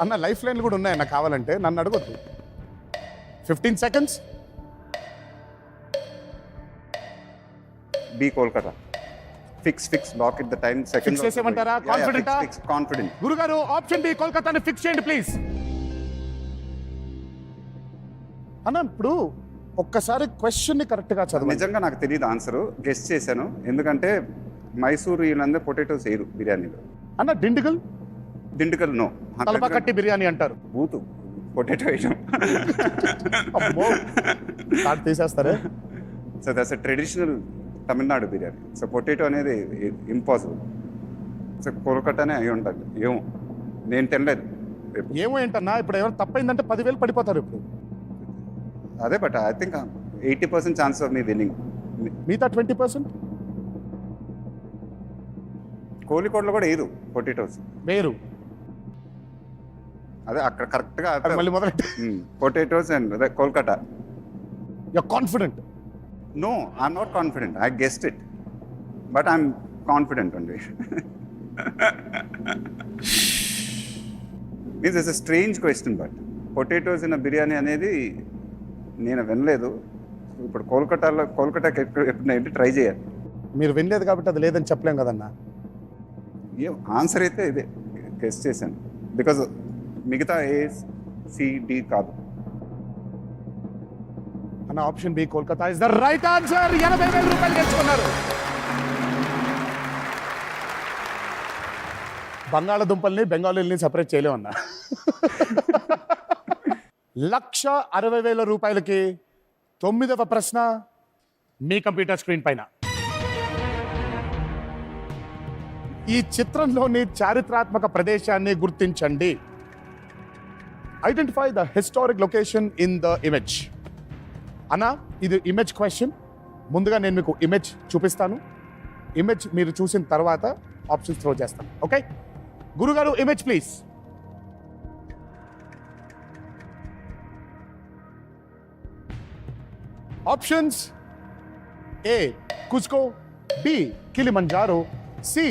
అన్న. లైఫ్ లైన్లు కూడా ఉన్నాయి నాకు కావాలంటే, నన్ను అడగొద్దు. 15 seconds. B Kolkata. Fix lock it the time second. Fix చేసేమంటారా? కాన్ఫిడెంటా? కాన్ఫిడెంట్. గురుగారు ఆప్షన్ బి కోల్కతాని ఫిక్స్ చేయండి ప్లీజ్. అన్న ఇప్పుడు ఒక్కసారి క్వశ్చన్ ని కరెక్ట్ గా చదవండి. నిజంగా నాకు తెలియదు ఆన్సర్, గెస్ట్ చేశాను. ఎందుకంటే మైసూరు వీళ్ళందరూ పొటాటోస్ వేయరు బిర్యానీలో. అన్న డిండిగల్ దిండుకల్ నో, తలపా కట్టి బిర్యానీ అంటారు. బూతు పొటాటో వేయడం. అమ్మో, స్టార్ట్ తీసేస్తారే. So that's a traditional Tamil Nadu biryani. So potato అనేది ఇంపాసిబుల్. సో కోల్కతానే అయి ఉండాలి. ఏమో నేను తినలేదు. ఏమో ఏంటన్నా, ఇప్పుడు ఎవరు తప్పైందంటే 10,000 పడిపోతారు ఇప్పుడు. అదే, but I think 80% chance of me winnowing. మిగతా 20% కోలికోడ్లో కూడా వేయరు పొటాటోస్. వేరు. అదే అక్కడ కరెక్ట్గా మళ్ళీ మొదలెట్టి పొటాటోస్ అండ్ అదే Kolkata. You confident? No, I'm not confident. I guessed it. But I'm confident only. Means it's a strange question, but potatoes in a biryani అనేది నేను వినలేదు. ఇప్పుడు కోల్కతాకి ఎప్పుడు ట్రై చేయాలి. మీరు వినలేదు కాబట్టి అది లేదని చెప్పలేం కదన్నా. ఏం ఆన్సర్ అయితే ఇదే గెస్ చేశాను. బికాజ్ మిగతా ఏ సి డి కాదు. అన్న option B Kolkata is the right answer. ₹80,000 తెచ్చుకున్నారు. బంగాళదుంపల్ని బెంగాలీల్ని సెపరేట్ చేయలేమన్నా. ₹160,000 9వ ప్రశ్న మీ కంప్యూటర్ స్క్రీన్ పైన. ఈ చిత్రంలోని చారిత్రాత్మక ప్రదేశాన్ని గుర్తించండి. Identify the historic location in the image. అన్నా ఇది ఇమేజ్ క్వశ్చన్. ముందుగా నేను మీకు ఇమేజ్ చూపిస్తాను. ఇమేజ్ మీరు చూసిన తర్వాత ఆప్షన్స్ త్రో చేస్తాను. ఓకే గురుగారు, image please. Options: A Cusco, B Kilimanjaro, C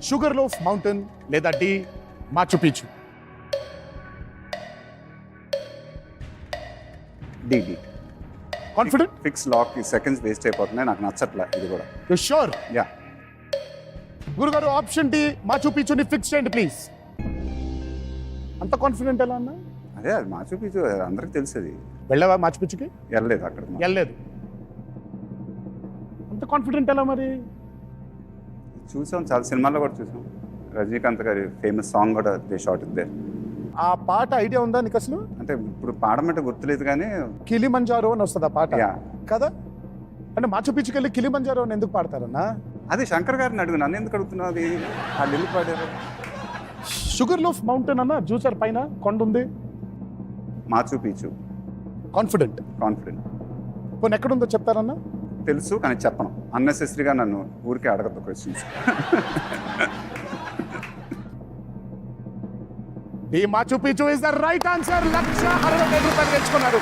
sugar loaf mountain, లేదా D Machu Picchu. D. Confident? Fix lock. ఈ సెకండ్స్ వేస్ట్ అయిపోతున్నాయి, నాకు నచ్చట్లే ఇది కూడా. You sure? యా. గురుగారు ఆప్షన్ డి మాచు పిచ్చుని ఫిక్స్ చేయండి ప్లీజ్. అంత కాన్ఫిడెంట్ ఎలా అన్నా? అదే అది మాచు పిచ్చు అందరికి తెలిసేది. వెళ్ళావా మాచు పిచ్చుకి? వెళ్ళలేదు అక్కడ. వెళ్ళలేదు. అంత కాన్ఫిడెంట్ ఎలా మరి? చూసాం, చాలా సినిమాల్లో కూడా చూసాం. రజనీకాంత్ గారి ఫేమస్ సాంగ్ కూడా దే షాట్ ఇట్ దేర్. ఆ పాట ఐడియా ఉందా నీకు అసలు? అంటే ఇప్పుడు పాడమంటే గుర్తులేదు కానీ కిలిమంజారో అని వస్తుంది ఆ పాట యా, కదా? అంటే మాచు పిచ్చుకి వెళ్ళి కిలిమంజారో అని ఎందుకు పాడతారన్నా? అది శంకర్ గారిని అడుగు, నన్ను ఎందుకు అడుగుతున్నావు? అది వాళ్ళు ఎందుకు పాడారు? షుగర్ లోఫ్ మౌంటైన్ అన్న చూసారు, పైన కొండ ఉంది. మాచు పీచు, కాన్ఫిడెంట్. కాన్ఫిడెంట్. పోనీ ఎక్కడుందో చెప్తారన్నా? తెలుసు కానీ చెప్పను. అన్నెసెసరీగా నన్ను ఊరికే అడగద్దు క్వశ్చన్స్. ఈ Machu Picchu is the right answer. 1,60,000 రూపాయలు గెలుచుకున్నారు.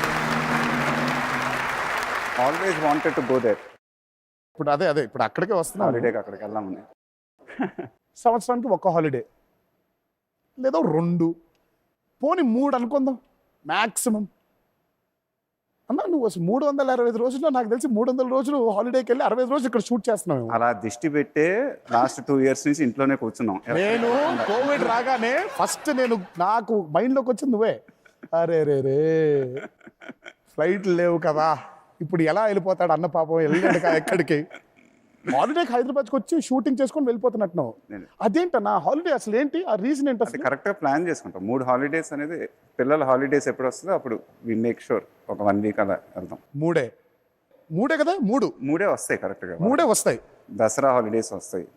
Always wanted to go there. ఇప్పుడు అదే ఇప్పుడు అక్కడికే వస్తున్నాం. హాలిడేకి అక్కడికి వెళ్దామని. సంవత్సరానికి ఒక హాలిడే లేదా 2, పోనీ 3 అనుకుందాం మ్యాక్సిమం. అన్నా నువ్వు అసలు 365 రోజుల్లో నాకు తెలిసి 300 రోజులు హాలిడేకి వెళ్ళి 60 రోజులు ఇక్కడ షూట్ చేస్తున్నావు. అలా దిష్టి పెట్టే లాస్ట్ 2 years నుంచి ఇంట్లోనే కూర్చున్నాం. నేను కోవిడ్ రాగానే ఫస్ట్ నాకు మైండ్లోకి వచ్చింది నువ్వే. అరే రే ఫ్లైట్లు లేవు కదా, ఇప్పుడు ఎలా వెళ్ళిపోతాడు అన్న పాపం, వెళ్ళాడు ఎక్కడికి. హాలిడేకి హైదరాబాద్కి వచ్చి షూటింగ్ చేసుకొని వెళ్ళిపోతున్నట్టు. అదేంటన్నా హాలిడే అసలు ఏంటి? ఆ రీజన్ ఏంటి అసలు? కరెక్ట్గా ప్లాన్ చేసుకుంటాం. 3 హాలిడేస్ అనేది పిల్లల హాలిడేస్ ఎప్పుడు వస్తుందో అప్పుడు వి మేక్ షూర్ ఒక 1 week అలా వెళ్తాం. మూడే కదా? 3 వస్తాయి కరెక్ట్గా. 3 వస్తాయి. దసరా హాలిడేస్ వస్తాయి,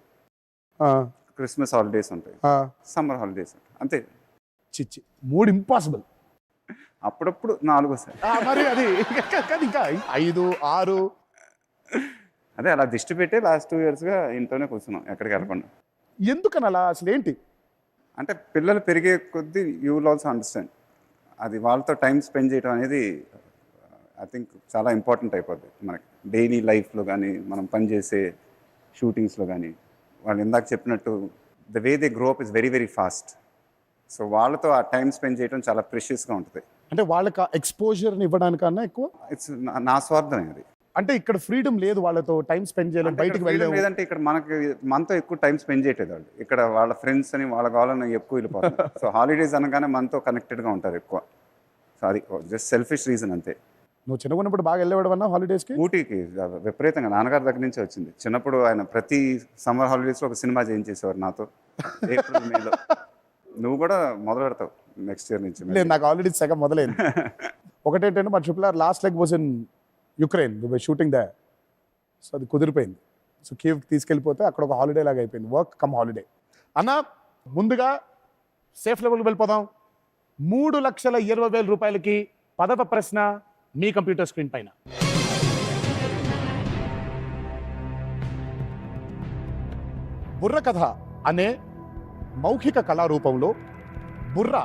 ఆ, క్రిస్మస్ హాలిడేస్ ఉంటాయి, ఆ. సమ్మర్ హాలిడేస్ ఉంటాయి, అంతే. చిచ్చి 3 ఇంపాసిబుల్. అప్పుడప్పుడు 4 వస్తాయి. మరి అది కాదు, ఇంకా 5, 6. అదే అలా దిష్టి పెట్టి లాస్ట్ 2 yearsగా ఇంట్లోనే కూర్చున్నాం ఎక్కడికి వెళ్ళకుండా. ఎందుకని అలా అసలు ఏంటి? అంటే పిల్లలు పెరిగే కొద్దీ యూ విల్ ఆల్సో అండర్స్టాండ్, అది వాళ్ళతో టైం స్పెండ్ చేయడం అనేది ఐ థింక్ చాలా ఇంపార్టెంట్ అయిపోద్ది మనకి డైలీ లైఫ్లో కానీ, మనం పనిచేసే షూటింగ్స్లో కానీ. వాళ్ళు ఇందాక చెప్పినట్టు the way they grow up is very very fast. So వాళ్ళతో ఆ టైం స్పెండ్ చేయడం చాలా ప్రెషియస్గా ఉంటుంది. అంటే వాళ్ళకి ఎక్స్పోజర్ని ఇవ్వడానికన్నా ఎక్కువ ఇట్స్ నా స్వార్థం అది. అంటే ఇక్కడ ఫ్రీడమ్ లేదు, వాళ్ళతో టైం స్పెండ్ చేయలేం, బయటికి వెళ్ళలేము. లేదంటే ఇక్కడ మనతో ఎక్కువ టైం స్పెండ్ చేయట్లేదు వాళ్ళు. ఇక్కడ వాళ్ళ ఫ్రెండ్స్ అని వాళ్ళ కావాలని ఎక్కువ వెళ్ళిపోతారు. సో హాలిడేస్ అనగానే మనతో కనెక్టెడ్గా ఉంటారు ఎక్కువ. సో అది జస్ట్ సెల్ఫిష్ రీజన్ అంతే. నువ్వు చిన్నగున్నప్పుడు బాగా వెళ్ళేవాడవన్నా హాలిడేస్కి? ఊటీకి విపరీతంగా నాన్నగారి దగ్గర నుంచి వచ్చింది. చిన్నప్పుడు ఆయన ప్రతి సమ్మర్ హాలిడేస్లో ఒక సినిమా చేయించేసేవారు నాతో, ఏప్రిల్ మేలో. నువ్వు కూడా మొదలు పెడతావు నెక్స్ట్ ఇయర్ నుంచి. లేదు, నాకు ఆల్రెడీ సగం మొదలైంది. ఒకటేంటంటే మా triple last leg was in Ukraine, shooting they. So అది కుదిరిపోయింది. సో కీవ్కి తీసుకెళ్ళిపోతే అక్కడ ఒక హాలిడే లాగా అయిపోయింది, వర్క్ కమ్ హాలిడే. అన్న ముందుగా సేఫ్ లెవెల్కి వెళ్ళిపోదాం. 3,20,000 రూపాయలకి 10వ ప్రశ్న మీ కంప్యూటర్ స్క్రీన్ పైన. బుర్రకథ అనే మౌఖిక కళారూపంలో బుర్ర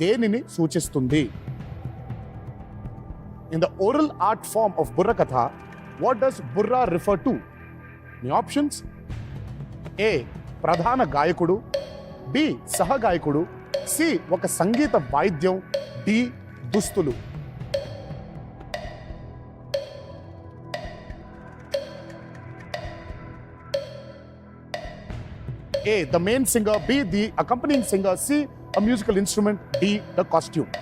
దేనిని సూచిస్తుంది? In the oral art form of Burra Katha, what does Burra refer to? The options: A. Pradhana Gayakudu, B. Sahagayakudu, C. Oka Sangeeta Vaidyam, D. Dustulu. A. The main singer, B. The accompanying singer, C. A musical instrument, D. The costume.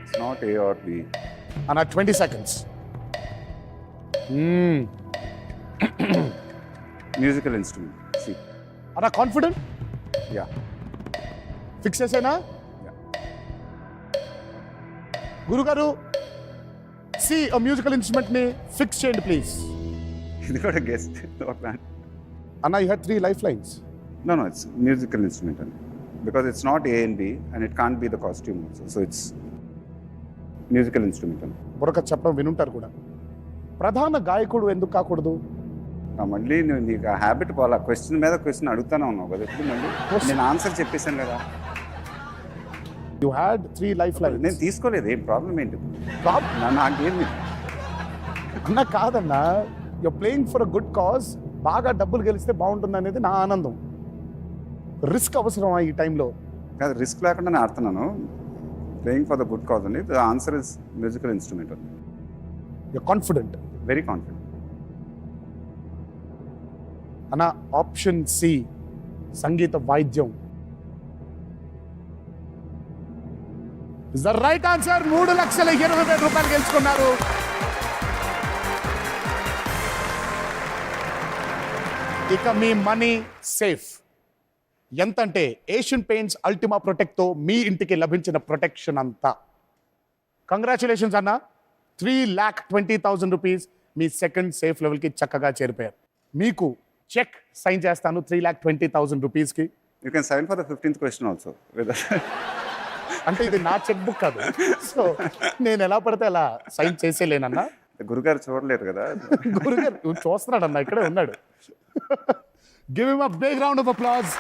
It's not A or B. And at 20 seconds. Musical instrument. C. Are you confident? Yeah. Fix చేసేనా? Yeah. గురుగారు, C a musical instrument ని fix చేయండి please. ఇది కూడా guest. అన్న, you had 3 lifelines. No, it's musical instrument. Because it's not A and B and it can't be the costume also. So it's musical instrument. బుర్రక చెప్పడం వినుంటారు కూడా. ప్రధాన గాయకుడు ఎందుకు కాకూడదు? మళ్ళీ నువ్వు నీకు ఆ హ్యాబిట్ పోలా, క్వశ్చన్ మీద క్వశ్చన్ అడుగుతానే ఉన్నావు కదా. ఎప్పుడు మళ్ళీ నేను ఆన్సర్ చెప్పేశాను కదా. You had 3 lifelines. నేను తీసుకోలేదు, ఏం ప్రాబ్లం ఏంటి? నాకేం అన్న కాదన్నా, you're playing for a good cause. బాగా డబ్బులు గెలిస్తే బాగుంటుంది అనేది నా ఆనందం. రిస్క్ అవసరమా ఈ టైంలో? కాదు, రిస్క్ లేకుండా నేను ఆడుతున్నాను. Playing for the good cause అండి. The answer is musical instrument. You're confident. Very confident. అన్న ఆప్షన్ సి సంగీత వాయిద్యం ఇస్ ద రైట్ ఆన్సర్. 3,20,000 రూపాయలు గెలుచుకున్నారు. ఇక మీ మనీ సేఫ్. ఎంతంటే ఏషియన్ పెయింట్స్ అల్టిమా ప్రొటెక్ట్తో మీ ఇంటికి లభించిన ప్రొటెక్షన్ అంతా. కంగ్రాచులేషన్స్ అన్న. 3,20,000 రూపీస్ మీ సెకండ్ సేఫ్ లెవెల్కి చక్కగా చేరిపోయారు. మీకు చెక్ సైన్ చేస్తాను 3,20,000 రూపీస్కి. You can sign for the 15th question also. అంటే ఇది నా చెక్ బుక్ కాదు, సో నేను ఎలా పడితే అలా సైన్ చేసేలేనన్నా. గురుగారు చూడలేరు కదా. గురుగారు చూస్తున్నాడు అన్న, ఇక్కడే ఉన్నాడు. Give him a big round of applause.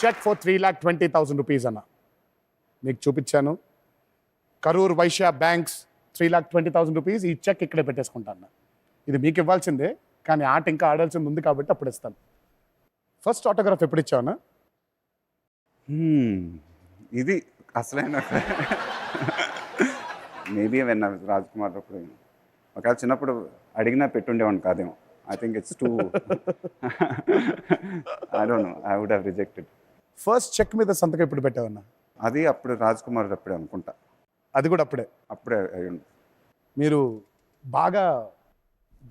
Cheque for 3,20,000 rupees అన్న మీకు చూపించాను. Karur Vysya banks 3,20,000 rupees. ఈ చెక్ ఇక్కడే పెట్టేసుకుంటాను. ఇది మీకు ఇవ్వాల్సిందే, కానీ ఆట ఇంకా ఆడాల్సింది ఉంది కాబట్టి అప్పుడు ఇస్తాను. ఫస్ట్ ఆటోగ్రాఫ్ ఎప్పుడు ఇచ్చావునా? ఇది అసలైన మేబీ వెన్న రాజ్ కుమార్ అప్పుడు ఒకవేళ చిన్నప్పుడు అడిగినా పెట్టుండేవాడిని కాదేమో. I think it's too I don't know, I would have rejected. First cheque మీద సంతకం ఎప్పుడు పెట్టావన్నా? అది అప్పుడు రాజ్ కుమార్ అప్పుడే అనుకుంటా. అది కూడా అప్పుడే అయ్యింది. మీరు బాగా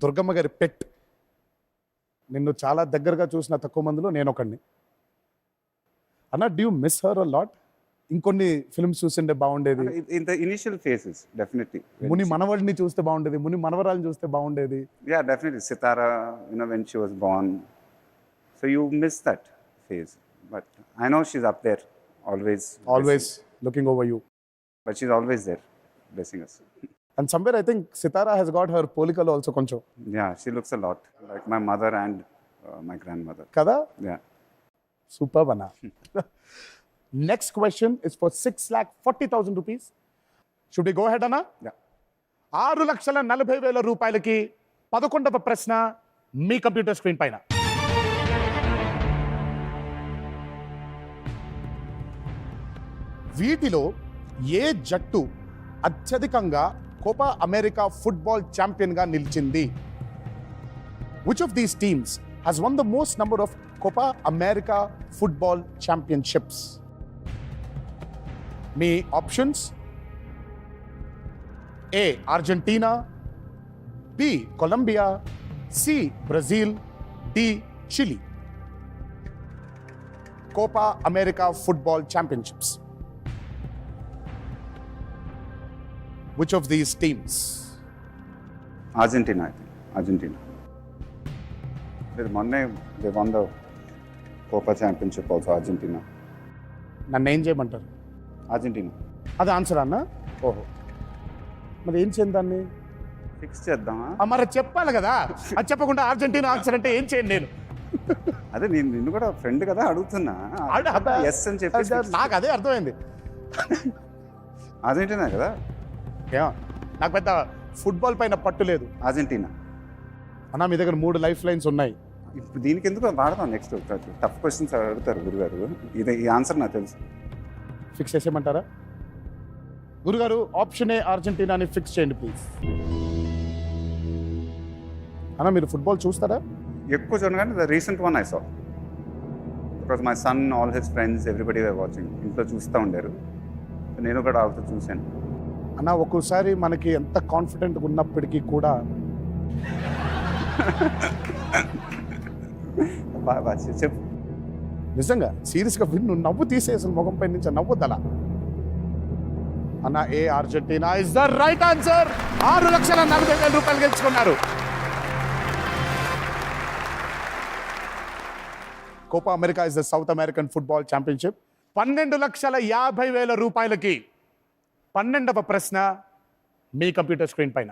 దుర్గమ్మ గారి పెట్. నిన్ను చాలా దగ్గరగా చూసిన తక్కువ మందిలో నేను ఒకడిని. అన్న, do you miss her a lot? ఇంకొన్ని ఫిల్మ్స్ చూసిండే బాగుండేది. In the initial faces definitely. ముని మనవడిని చూస్తే బాగుండేది, ముని మనవరాలను చూస్తే బాగుండేది. Yeah, definitely. Sitara, when she was born. So you miss that phase. But I know she's up there, always looking over you. But she's always there, blessing us. And somewhere I think Sitara has got her polikal also koncho. Yeah, she looks a lot like my mother and my grandmother. Kada? Yeah. Superb, Anna. Next question is for 6,40,000 rupees. Should we go ahead, Anna? Yeah. 6,40,000 రూపాయలకి 11వ ప్రశ్న మీ computer screen పైన. వీటిలో ఏ జట్టు అత్యధికంగా Copa America football ఛాంపియన్గా నిలిచింది? Which of these teams has won the most number of Copa America football championships? మీ options: A Argentina, B Colombia, C Brazil, D Chile. Copa America football championships. Which of these teams? Argentina, I think. Argentina. They won the Copa Championship also, Argentina. నన్ను ఏం చేయమంటారు? Argentina. అది answer అన్న? ఓహో, మరి ఏం చేయండి దాన్ని? ఫిక్స్ చేద్దామా? మరి చెప్పాలి కదా. అది చెప్పకుండా అర్జెంటీనా ఆన్సర్ అంటే ఏం చేయండి నేను? అదే నిన్ను కూడా ఫ్రెండ్ కదా అడుగుతున్నా. ఎస్ అని చెప్పి నాకు అదే అర్థమైంది. అర్జెంటీనా కదా. నాకు పెద్ద ఫుట్బాల్ పైన పట్టు లేదు. అర్జెంటీనా అన్న, మీ దగ్గర 3 లైఫ్ లైన్స్ ఉన్నాయి. ఇప్పుడు దీనికి ఎందుకు వాడదాం? నెక్స్ట్ టఫ్ క్వశ్చన్స్ అడుగుతారు గురుగారు. ఈ ఆన్సర్ నాకు తెలుసు. ఫిక్స్ చేసేయమంటారా గురుగారు? ఆప్షన్ ఏ అర్జెంటీనాని ఫిక్స్ చేయండి ప్లీజ్. అన్న, మీరు ఫుట్బాల్ చూస్తారా? ఎక్కువ చూడండి, కానీ the recent one I saw because my son, all his friends, everybody were watching. ఇంట్లో చూస్తూ ఉండారు, నేను కూడా వాళ్ళతో చూశాను. అన్న, ఒక్కోసారి మనకి ఎంత కాన్ఫిడెంట్గా ఉన్నప్పటికీ కూడా చెప్పు. నిజంగా సీరియస్గా విన్ను నవ్వు తీసేసిన ముఖం పై నుంచి నవ్వుదలా. అన్న, A Argentina is the right answer. 6,40,000 రూపాయలు గెలుచుకున్నారు. Copa America is the South American football championship. 12,50,000 రూపాయలకి 12వ ప్రశ్న మీ కంప్యూటర్ స్క్రీన్ పైన.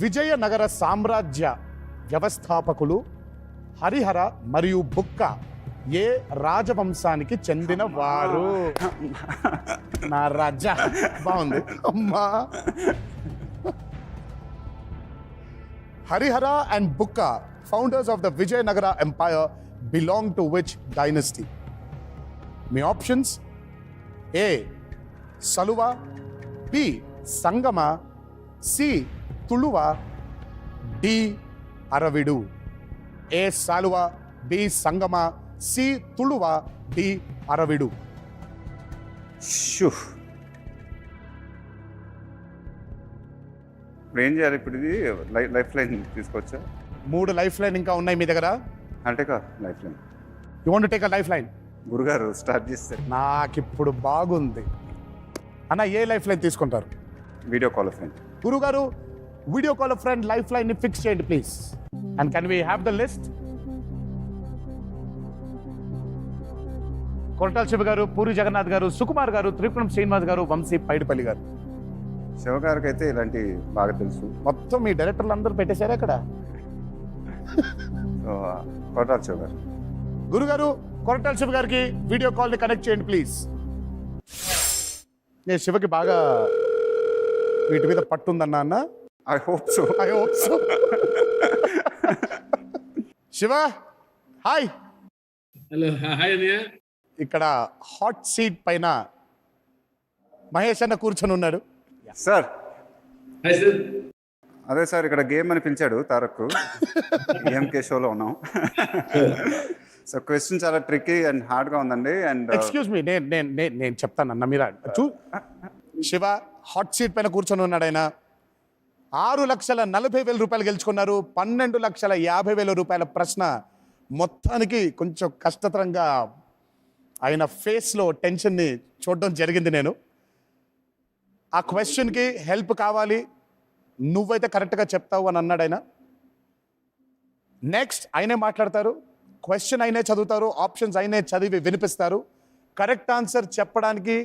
విజయనగర సామ్రాజ్య వ్యవస్థాపకులు హరిహర మరియు బుక్క ఏ రాజవంశానికి చెందిన వారు? నా రాజా బాగుంది అమ్మా. Harihara and Bukka, founders of the Vijayanagara empire, belong to which dynasty? మీ options: A Saluva, B Sangama, C Tuluva, D Aravidu. A Saluva, B Sangama, C Tuluva, D Aravidu. షూ. ఇప్పుడు ఏం చేయాలి? ఇప్పుడు ఇది లైఫ్ లైన్ తీసుకోవచ్చా? 3 లైఫ్ లైన్ ఇంకా ఉన్నాయి మీ దగ్గర. అంటే lifeline you want to take a lifeline? గురుగారు స్టార్ట్ చేస్తారు. నాకిప్పుడు బాగుంది అన్న. ఏ లైఫ్ లైన్ తీసుకుంటారు? Video call friend. గురుగారు video call friend lifeline ని ఫిక్స్ చేయండి please. And can we have the list? Koratala Siva garu, Puri Jagannadh గారు, సుకుమార్ గారు, త్రిపురం శ్రీనివాస్ గారు, వంశీ పైడిపల్లి గారు. శివగారికి అయితే ఇలాంటి బాగా తెలుసు. మొత్తం మీ డైరెక్టర్లు అందరూ పెట్టేశారు అక్కడ. సో కొట్టాలి శివగారు. గురుగారు కొరటాల శివ గారికి వీడియో కాల్ ని కనెక్ట్ చేయండి ప్లీజ్. నేను శివకి బాగా వీటి మీద పట్టుందన్నా అన్న. I hope so. I hope so. Shiva hi. Hello, hi అన్నయ్య. ఇక్కడ హాట్ సీట్ పైన మహేష్ అన్న కూర్చొని ఉన్నాడు. సార్. Hi sir. అదే సార్, ఇక్కడ గేమ్ అని పిలిచాడు తారక్. ఎంకే షోలో ఉన్నాం. సో క్వశ్చన్ చాలా ట్రిక్కీ అండ్ హార్డ్గా ఉందండి. అండ్ ఎక్స్క్యూజ్ మీ, నేను చెప్తానన్న. మీరు శివ హాట్ సీట్ పైన కూర్చొని ఉన్నాడు. ఆయన 6,40,000 రూపాయలు గెలుచుకున్నారు. 12,50,000 రూపాయల ప్రశ్న మొత్తానికి కొంచెం కష్టతరంగా ఆయన ఫేస్లో టెన్షన్ని చూడడం జరిగింది. నేను ఆ క్వశ్చన్కి హెల్ప్ కావాలి, నువ్వైతే కరెక్ట్గా చెప్తావు అని అన్నాడు ఆయన. నెక్స్ట్ ఆయనే మాట్లాడతారు, క్వశ్చన్ అయినే చదువుతారు, ఆప్షన్స్ అయినే చదివి వినిపిస్తారు. కరెక్ట్ ఆన్సర్ చెప్పడానికి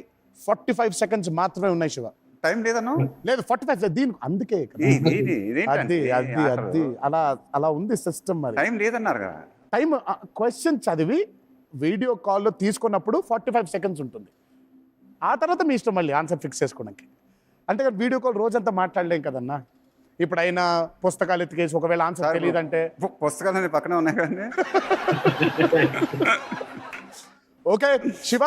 45 సెకండ్స్ మాత్రమే ఉన్నాయి శివ. టైం లేదన్నా? లేదు 45 దీని అందుకే కదా. అది అలా ఉంది సిస్టమ్. మరి టైం లేదన్నారు కదా. టైం క్వశ్చన్ చదివి వీడియో కాల్లో తీసుకున్నప్పుడు 45 సెకండ్స్ ఉంటుంది. ఆ తర్వాత మీ ఇష్టం మళ్ళీ ఆన్సర్ ఫిక్స్ చేసుకోవడానికి. అంతేకాదు వీడియో కాల్ రోజంతా మాట్లాడలేం కదన్నా. ఇప్పుడు అయినా పుస్తకాలు ఎత్తికేసి ఒకవేళ ఆన్సర్ తెలియదంటే. పుస్తకాలు పక్కనే ఉన్నాయి కదండి. Okay Shiva,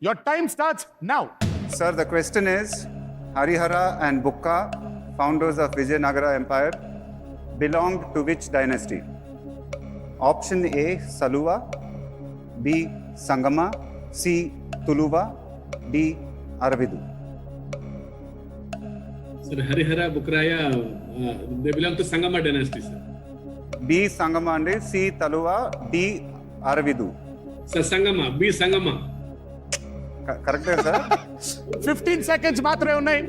your time starts now. Sir, the question is, Harihara and Bukka, founders of Vijayanagara Empire, belonged to which dynasty? Option A, Saluva, B, Sangama, C, Tuluva, D, Aravidu. Sir, Harihara, Bukraya, they belong to Sangama dynasty, sir. B, Sangama and C, Taluva, D, Aravidu. Sir, Sangama, B, Sangama. Correct, sir? 15 seconds మాత్రమే ఉన్నాయి.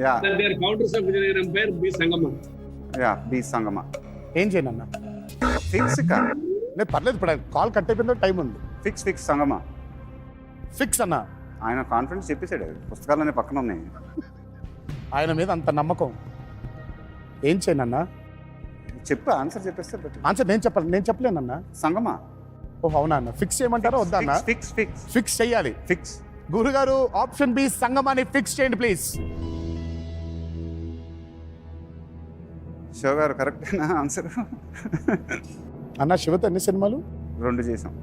Yeah. Sir, they are founders of Vijayanagara Empire, B, Sangama. Yeah, B, Sangama. ఏం చేయను అన్న? Fix ka? లేదు పర్లేదు, ఇప్పుడు call cut అయిపోయిందో time ఉంది. Fix Sangama. ఫిక్స్ అన్న. ఆయన కాన్ఫిడెన్స్ చెప్పేశాడు, పుస్తకాలన్నీ పక్కన ఉన్నాయి. ఆయన మీద అంత నమ్మకం. ఏం చేయనన్నా? చెప్పు, ఆన్సర్ చెప్పేస్తే బెటర్. ఆన్సర్ నేను చెప్పలేనన్నా. సంగమా. ఓ అవునా అన్న. ఫిక్స్ చేయమంటారా వద్దా అన్న? ఫిక్స్ చెయ్యాలి. ఫిక్స్. గురుగారు ఆప్షన్ బి సంగమాన్ని ఫిక్స్ చేయండి ప్లీజ్. శివ గారు కరెక్టేనా ఆన్సర్? అన్న శివతో ఎన్ని సినిమాలు? 2 చేసాం.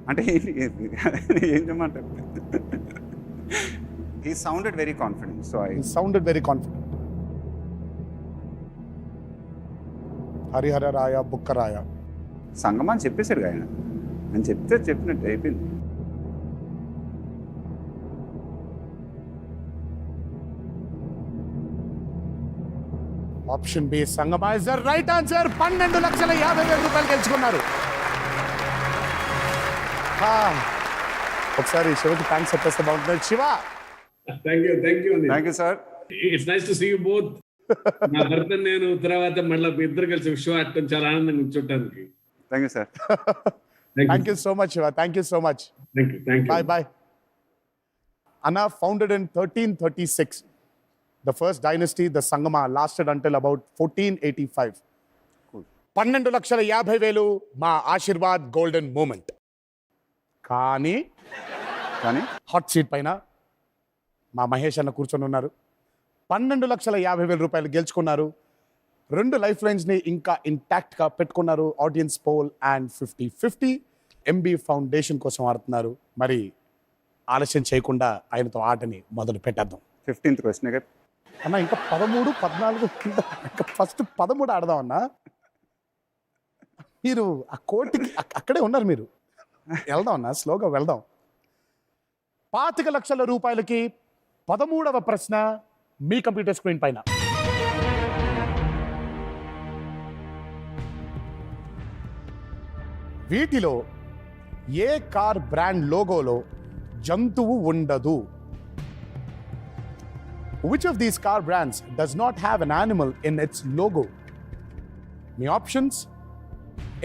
అంటే ఏం చేయమంటారు? He sounded very confident, so I sounded very confident. Harihara రాయ, బుక్క రాయ. సంగమా అని చెప్పేశాడు ఆయన. నేను చెప్పినట్టు అయిపోయింది. ఆప్షన్ బి సంగమా ఇస్ ద రైట్ ఆన్సర్. 12,50,000 రూపాయలు గెలుచుకున్నారు. ఒకసారి శివకి థ్యాంక్స్ చెప్పేస్తే బాగుంటుంది. Shiva, thank you sir. It's nice to see you both. నా భర్త నేను తర్వాత మళ్ళీ ఇద్దరు కలిసి షో ఆడటం చాలా ఆనందంగా చూడటానికి. Thank you sir. Thank you so much Shiva. Thank you so much. Bye bye. Anna founded in 1336. The first dynasty, the Sangama, lasted until about 1485. 12,50,000 మా ఆశీర్వాద్ గోల్డెన్ మూమెంట్. కానీ హాట్ సీట్ పైన మా మహేష్ అన్న కూర్చొని ఉన్నారు. 12,50,000 రూపాయలు గెలుచుకున్నారు. 2 లైఫ్ లైన్స్ని ఇంకా ఇంటాక్ట్గా పెట్టుకున్నారు. Audience poll and 50-50. MB foundation కోసం ఆడుతున్నారు. మరి ఆలస్యం చేయకుండా ఆయనతో ఆటని మొదలు పెట్టేద్దాం. 15th క్వశ్చన్ కదా. అన్న ఇంకా 13, 14 ఇంకా ఫస్ట్ 13 ఆడదాం అన్న. మీరు ఆ కోర్టుకి అక్కడే ఉన్నారు మీరు. వెళ్దాం అన్న, స్లోగా వెళ్దాం. 25 లక్షల రూపాయలకి 13వ ప్రశ్న మీ కంప్యూటర్ స్క్రీన్ పైన. వీటిలో ఏ కార్ బ్రాండ్ లోగోలో జంతువు ఉండదు? Which of these car brands does not have an animal in its logo? Me options: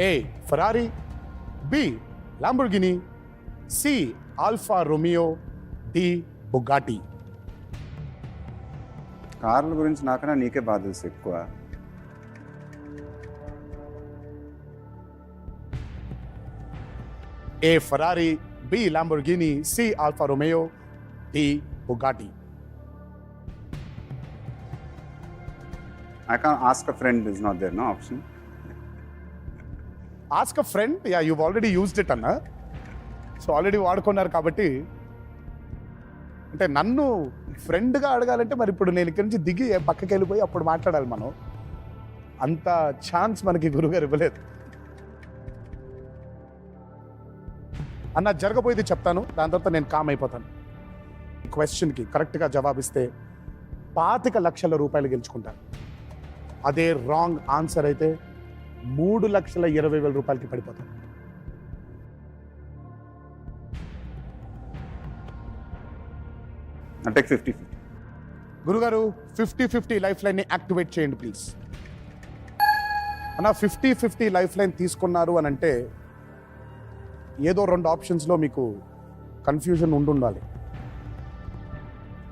A. Ferrari, B. Lamborghini, C. Alfa Romeo, D. Bugatti. కార్ల గురించి నాకన్నా నీకే బాధ తెలుసు ఎక్కువ. A. Ferrari, B. Lamborghini, C. Alfa Romeo, D. Bugatti. I can't ask a friend is not there, no option. Ask a friend, yeah, you've already used it అన్న. So already వాడుకున్నారు కాబట్టి, అంటే నన్ను ఫ్రెండ్గా అడగాలంటే మరి ఇప్పుడు నేను ఇక్కడి నుంచి దిగి పక్కకి వెళ్ళిపోయి అప్పుడు మాట్లాడాలి మనం. అంత ఛాన్స్ మనకి గురుగారు ఇవ్వలేదు అన్న. జరగబోయేది చెప్తాను, దాని తర్వాత నేను కామ్ అయిపోతాను. ఈ క్వశ్చన్కి కరెక్ట్గా జవాబిస్తే 25 లక్షల రూపాయలు గెలుచుకుంటాను. అదే రాంగ్ ఆన్సర్ అయితే 3,20,000 రూపాయలకి పడిపోతాను. అంటే 50-50. గురుగారు 50-50 లైఫ్ లైన్ని యాక్టివేట్ చేయండి ప్లీజ్. అన్న 50-50 లైఫ్ లైన్ తీసుకున్నారు అని అంటే ఏదో 2 ఆప్షన్స్లో మీకు కన్ఫ్యూజన్ ఉండాలి.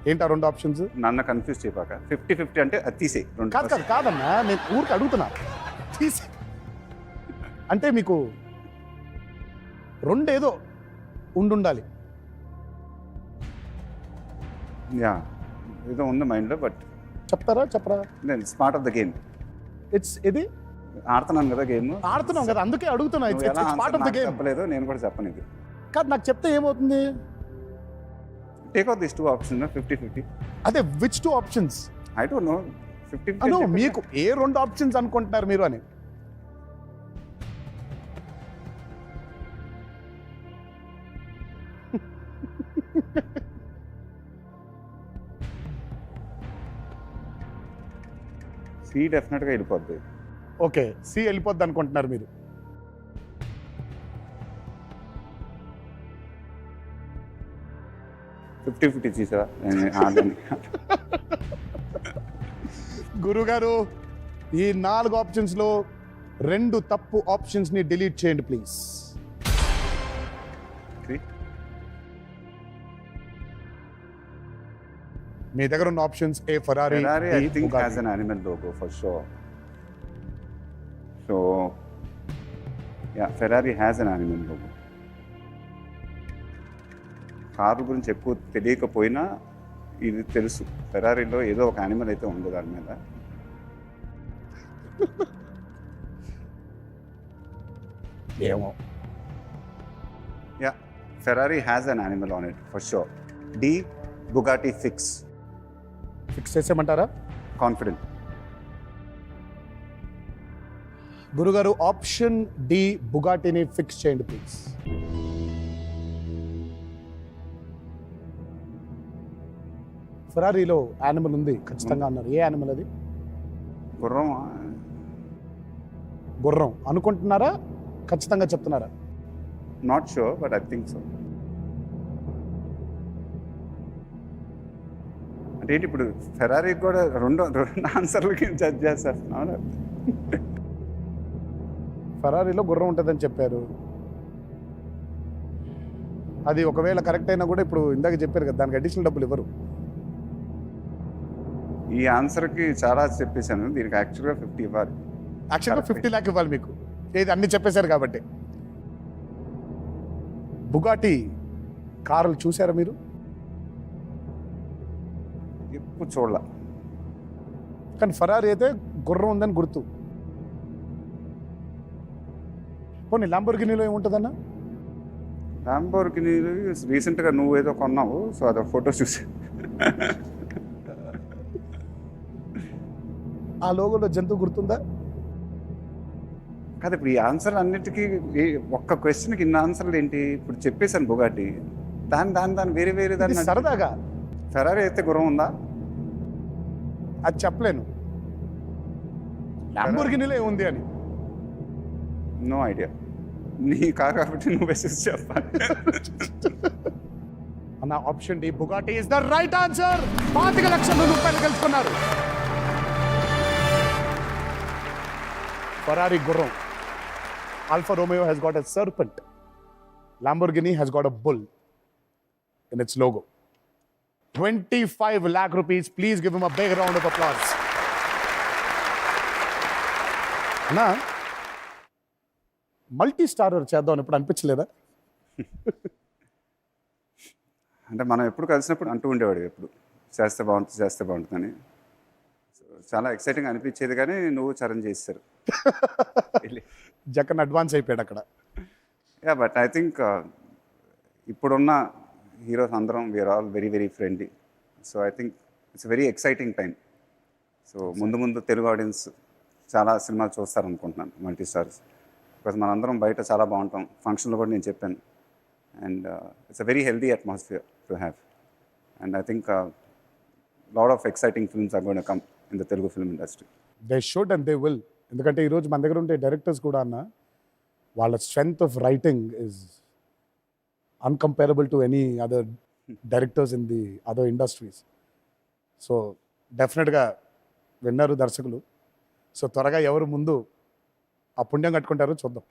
ఏంటి ఆ 2 ఆప్షన్స్? నన్ను కన్ఫ్యూజ్ చేయపాక. 50-50 అంటే అది తీసే. కాదన్నా, నేను ఊరికి అడుగుతున్నా. తీసి అంటే మీకు 2 ఏదో ఉండాలి. యా, ఏదో ఉంది మైండ్లో, బట్ చెప్తారా చెప్పరా? నేను part of the game. It's ఇది ఆడుతున్నాను కదా గేమ్. ఆడుతున్నాం కదా, అందుకే అడుగుతున్నా. Part of the game. చెప్పలేదు, నేను కూడా చెప్పను ఇది. కాదు, నాకు చెప్తే ఏమవుతుంది? Take out this 2 options 50-50. అదే which 2 options? I don't no. 50-50 మీకు ఏ 2 ఆప్షన్స్ అనుకుంటున్నారు మీరు అని? సి డెఫినెట్గా వెళ్ళిపోద్ది. ఓకే, సి వెళ్ళిపోద్ది అనుకుంటున్నారు మీరు. 50-50 తీసా. గురుగారు, ఈ 4 ఆప్షన్స్లో 2 తప్పు ఆప్షన్స్ని డిలీట్ చేయండి ప్లీజ్. మీ దగ్గర ఉన్న options: A Ferrari, I think has an animal logo for sure. So yeah, Ferrari has an animal logo. Car గురించి ఎక్కువ తెలియకపోయినా ఇది తెలుసు, ఫెరారీలో ఏదో ఒక యానిమల్ అయితే ఉంది దాని మీద. ఏమో. Yeah, Ferrari has an animal on it for sure. D, Bugatti fix. Fix చేసేయమంటారా? కాన్ఫిడెంట్. గురుగారు, ఆప్షన్ డి బుగాటిని ఫిక్స్ చేయండి ప్లీజ్. ఫెరారీలో యానిమల్ ఉంది ఖచ్చితంగా అన్నారు. ఏ యానిమల్ అది? గుర్రం. గుర్రం అనుకుంటున్నారా? ఖచ్చితంగా చెప్తున్నారా? Not sure, but I think so. అంటే ఇప్పుడు ఫెరారీ కూడా రెండు ఆన్సర్లకి జడ్జ్ చేసేస్తున్నాను. ఫెరారీలో గుర్రం ఉంటుందని చెప్పారు. అది ఒకవేళ కరెక్ట్ అయినా కూడా ఇప్పుడు ఇందాక చెప్పారు కదా, దానికి అడిషనల్ డబ్బులు ఇవ్వరు. ఈ ఆన్సర్కి చాలా చెప్పేశాను, దీనికి యాక్చువల్గా 50 ఇవ్వాలి. యాక్చువల్గా 50 లాక్ ఇవ్వాలి మీకు, ఏది అన్ని చెప్పేశారు కాబట్టి. బుగాటి కార్లు చూసారా మీరు? ఎప్పుడు చూడాల. కానీ ఫెరారీ అయితే గుర్రం ఉందని గుర్తు. పోనీ లంబోర్గినీలో ఏముంటుందన్నా? ల్యాంబోర్గిని రీసెంట్గా నువ్వు ఏదో కొన్నావు, సో అదొక ఫోటో చూసి ఆ లోగోలో జంతువు గుర్తుందా? కాదు ఇప్పుడు ఈ ఆన్సర్లు అన్నిటికీ ఒక్క క్వశ్చన్కి ఇన్ని ఆన్సర్లు ఏంటి? ఇప్పుడు చెప్పేశాను బుగాటి, దాని వేరే ఇది దాన్ని సరదాగా, ఫెరారీ అయితే గుర్రం ఉందా? అది చెప్పలేను. ల్యాంబోర్గినీలో ఏముంది అని. No idea. నీ కార్ కాబట్టి నువ్వు మెసేజ్ చెప్పాలి. అన్న option D Bugatti is the right answer. 25 లక్షల రూపాయలు గెలుచుకున్నారు. ఫెరారీ గుర్రం. Alfa Romeo has got a serpent. Lamborghini has got a bull in its logo. 25 lakh rupees. Please give him a big round of applause. అన్నా multi starrer చేద్దాం ఎప్పుడు అనిపించలేదా? అంటే మనం ఎప్పుడు కలిసినప్పుడు అంటూ ఉండేవాడు, ఎప్పుడు చేస్తే బాగుంటుందని. సో చాలా ఎక్సైటింగ్ అనిపించేది, కానీ నువ్వు చరణ్ చేశారు. జగన్ అడ్వాన్స్ అయిపోయాడు అక్కడ. యా, బట్ ఐ థింక్ ఇప్పుడున్న హీరోస్ అందరం we are all very very friendly. So I think it's very exciting time. So ముందు తెలుగు ఆడియన్స్ చాలా సినిమాలు చూస్తారనుకుంటున్నాను, మల్టీ స్టార్స్. బికాజ్ మనందరం బయట చాలా బాగుంటాం. ఫంక్షన్లో కూడా నేను చెప్పాను. And it's a very healthy atmosphere to have. And I think lot of exciting films are going to come in the Telugu film industry. They should and they will. ఎందుకంటే ఈరోజు మన దగ్గర ఉండే డైరెక్టర్స్ కూడా అన్న, వాళ్ళ strength of writing is uncomparable to any other directors in the other industries. So డెఫినెట్గా విన్నారు దర్శకులు. సో త్వరగా ఎవరు ముందు ఆ పుణ్యం కట్టుకుంటారో చూద్దాం.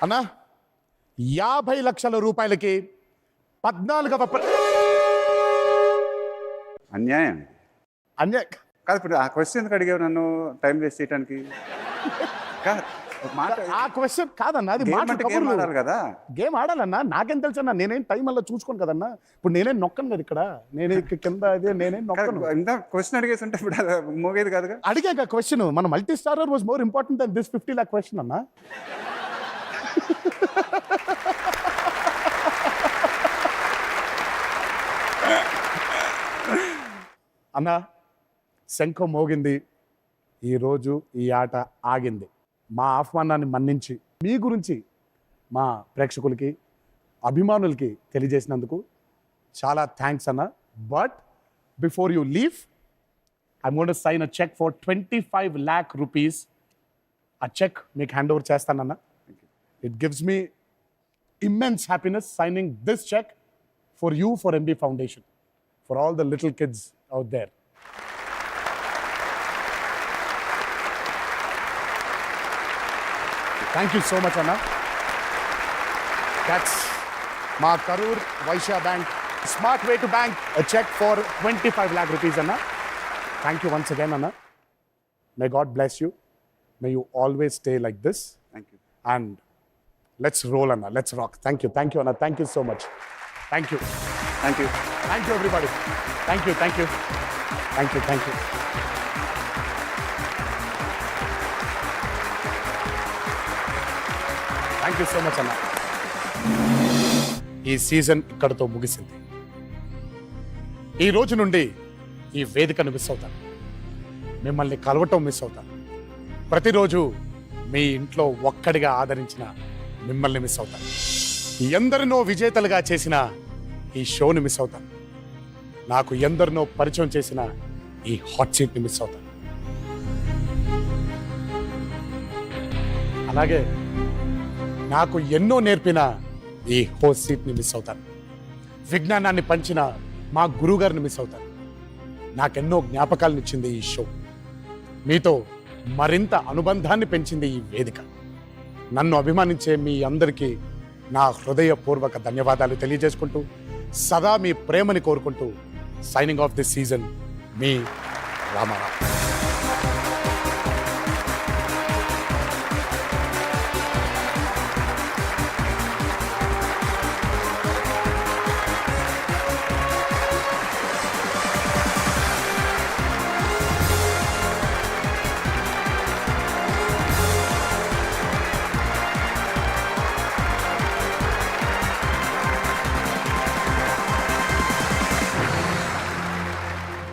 అన్న 50 లక్షల రూపాయలకి 14వ అన్యాయం అన్యాయ కాదు. ఇప్పుడు ఆ క్వశ్చన్ ఎందుకు అడిగావు నన్ను టైం వేస్ట్ చేయడానికి? కాదు, ఒక మాట ఆ క్వశ్చన్ కాదన్నా, అది game మాట అంటే game ఆడాలి కదా. గేమ్ ఆడాలన్నా. నాకేం తెలుసు అన్న, నేనేం టైం అలా చూసుకోను కదన్నా. ఇప్పుడు నేనేం నొక్కను కదా ఇక్కడ, నేనే కింద అదే నేనేం నొక్కను. ఇంత క్వశ్చన్ అడిగేసి ఉంటే ఇప్పుడు అది మోగేది కాదుగా. అడిగాక క్వశ్చన్ మన multi starrer was more important then this 50 lakh question అన్నా. అన్నా శంఖం మోగింది, ఈరోజు ఈ ఆట ఆగింది. మా ఆహ్వానాన్ని మన్నించి మీ గురించి మా ప్రేక్షకులకి అభిమానులకి తెలియజేసినందుకు చాలా థ్యాంక్స్ అన్న. But before you leave, I'm going to sign a cheque for 25 lakh rupees. ఆ చెక్ మీకు హ్యాండ్ ఓవర్ చేస్తానన్న. It gives me immense happiness signing this check for you, for MB Foundation, for all the little kids out there. Thank you so much, Anna. That's Ma Karur Vaishya Bank. Smart way to bank. A check for 25 lakh rupees, Anna. Thank you once again, Anna. May God bless you. May you always stay like this. Thank you. And let's roll, Anna. Let's rock. Thank you, Anna. Thank you so much. Thank you. Thank you. Thank you, everybody. Thank you. Thank you. Thank you. Thank you. Thank you so much, Anna. ఈ season ఇక్కడతో ముగిసింది. ఈ రోజు నుండి ఈ వేదికను miss అవుతాను, మిమ్మల్ని కలవటం మిస్ అవుతాను. ప్రతిరోజు మీ ఇంట్లో ఒక్కడిగా ఆదరించిన మిమ్మల్ని మిస్ అవుతాను. ఎందరినో విజేతలుగా చేసిన ఈ షోని మిస్ అవుతాను. నాకు ఎందరినో పరిచయం చేసిన ఈ హాట్ సీట్ని మిస్ అవుతాను. అలాగే నాకు ఎన్నో నేర్పిన ఈ హోస్ట్ సీట్ని మిస్ అవుతాను. విజ్ఞానాన్ని పంచిన మా గురువుగారిని మిస్ అవుతాను. నాకెన్నో జ్ఞాపకాలను ఇచ్చింది ఈ షో. మీతో మరింత అనుబంధాన్ని పెంచింది ఈ వేదిక. నన్ను అభిమానించే మీ అందరికీ నా హృదయపూర్వక ధన్యవాదాలు తెలియజేసుకుంటూ, సదా మీ ప్రేమని కోరుకుంటూ, సైనింగ్ ఆఫ్ దిస్ సీజన్, మీ రామారావు.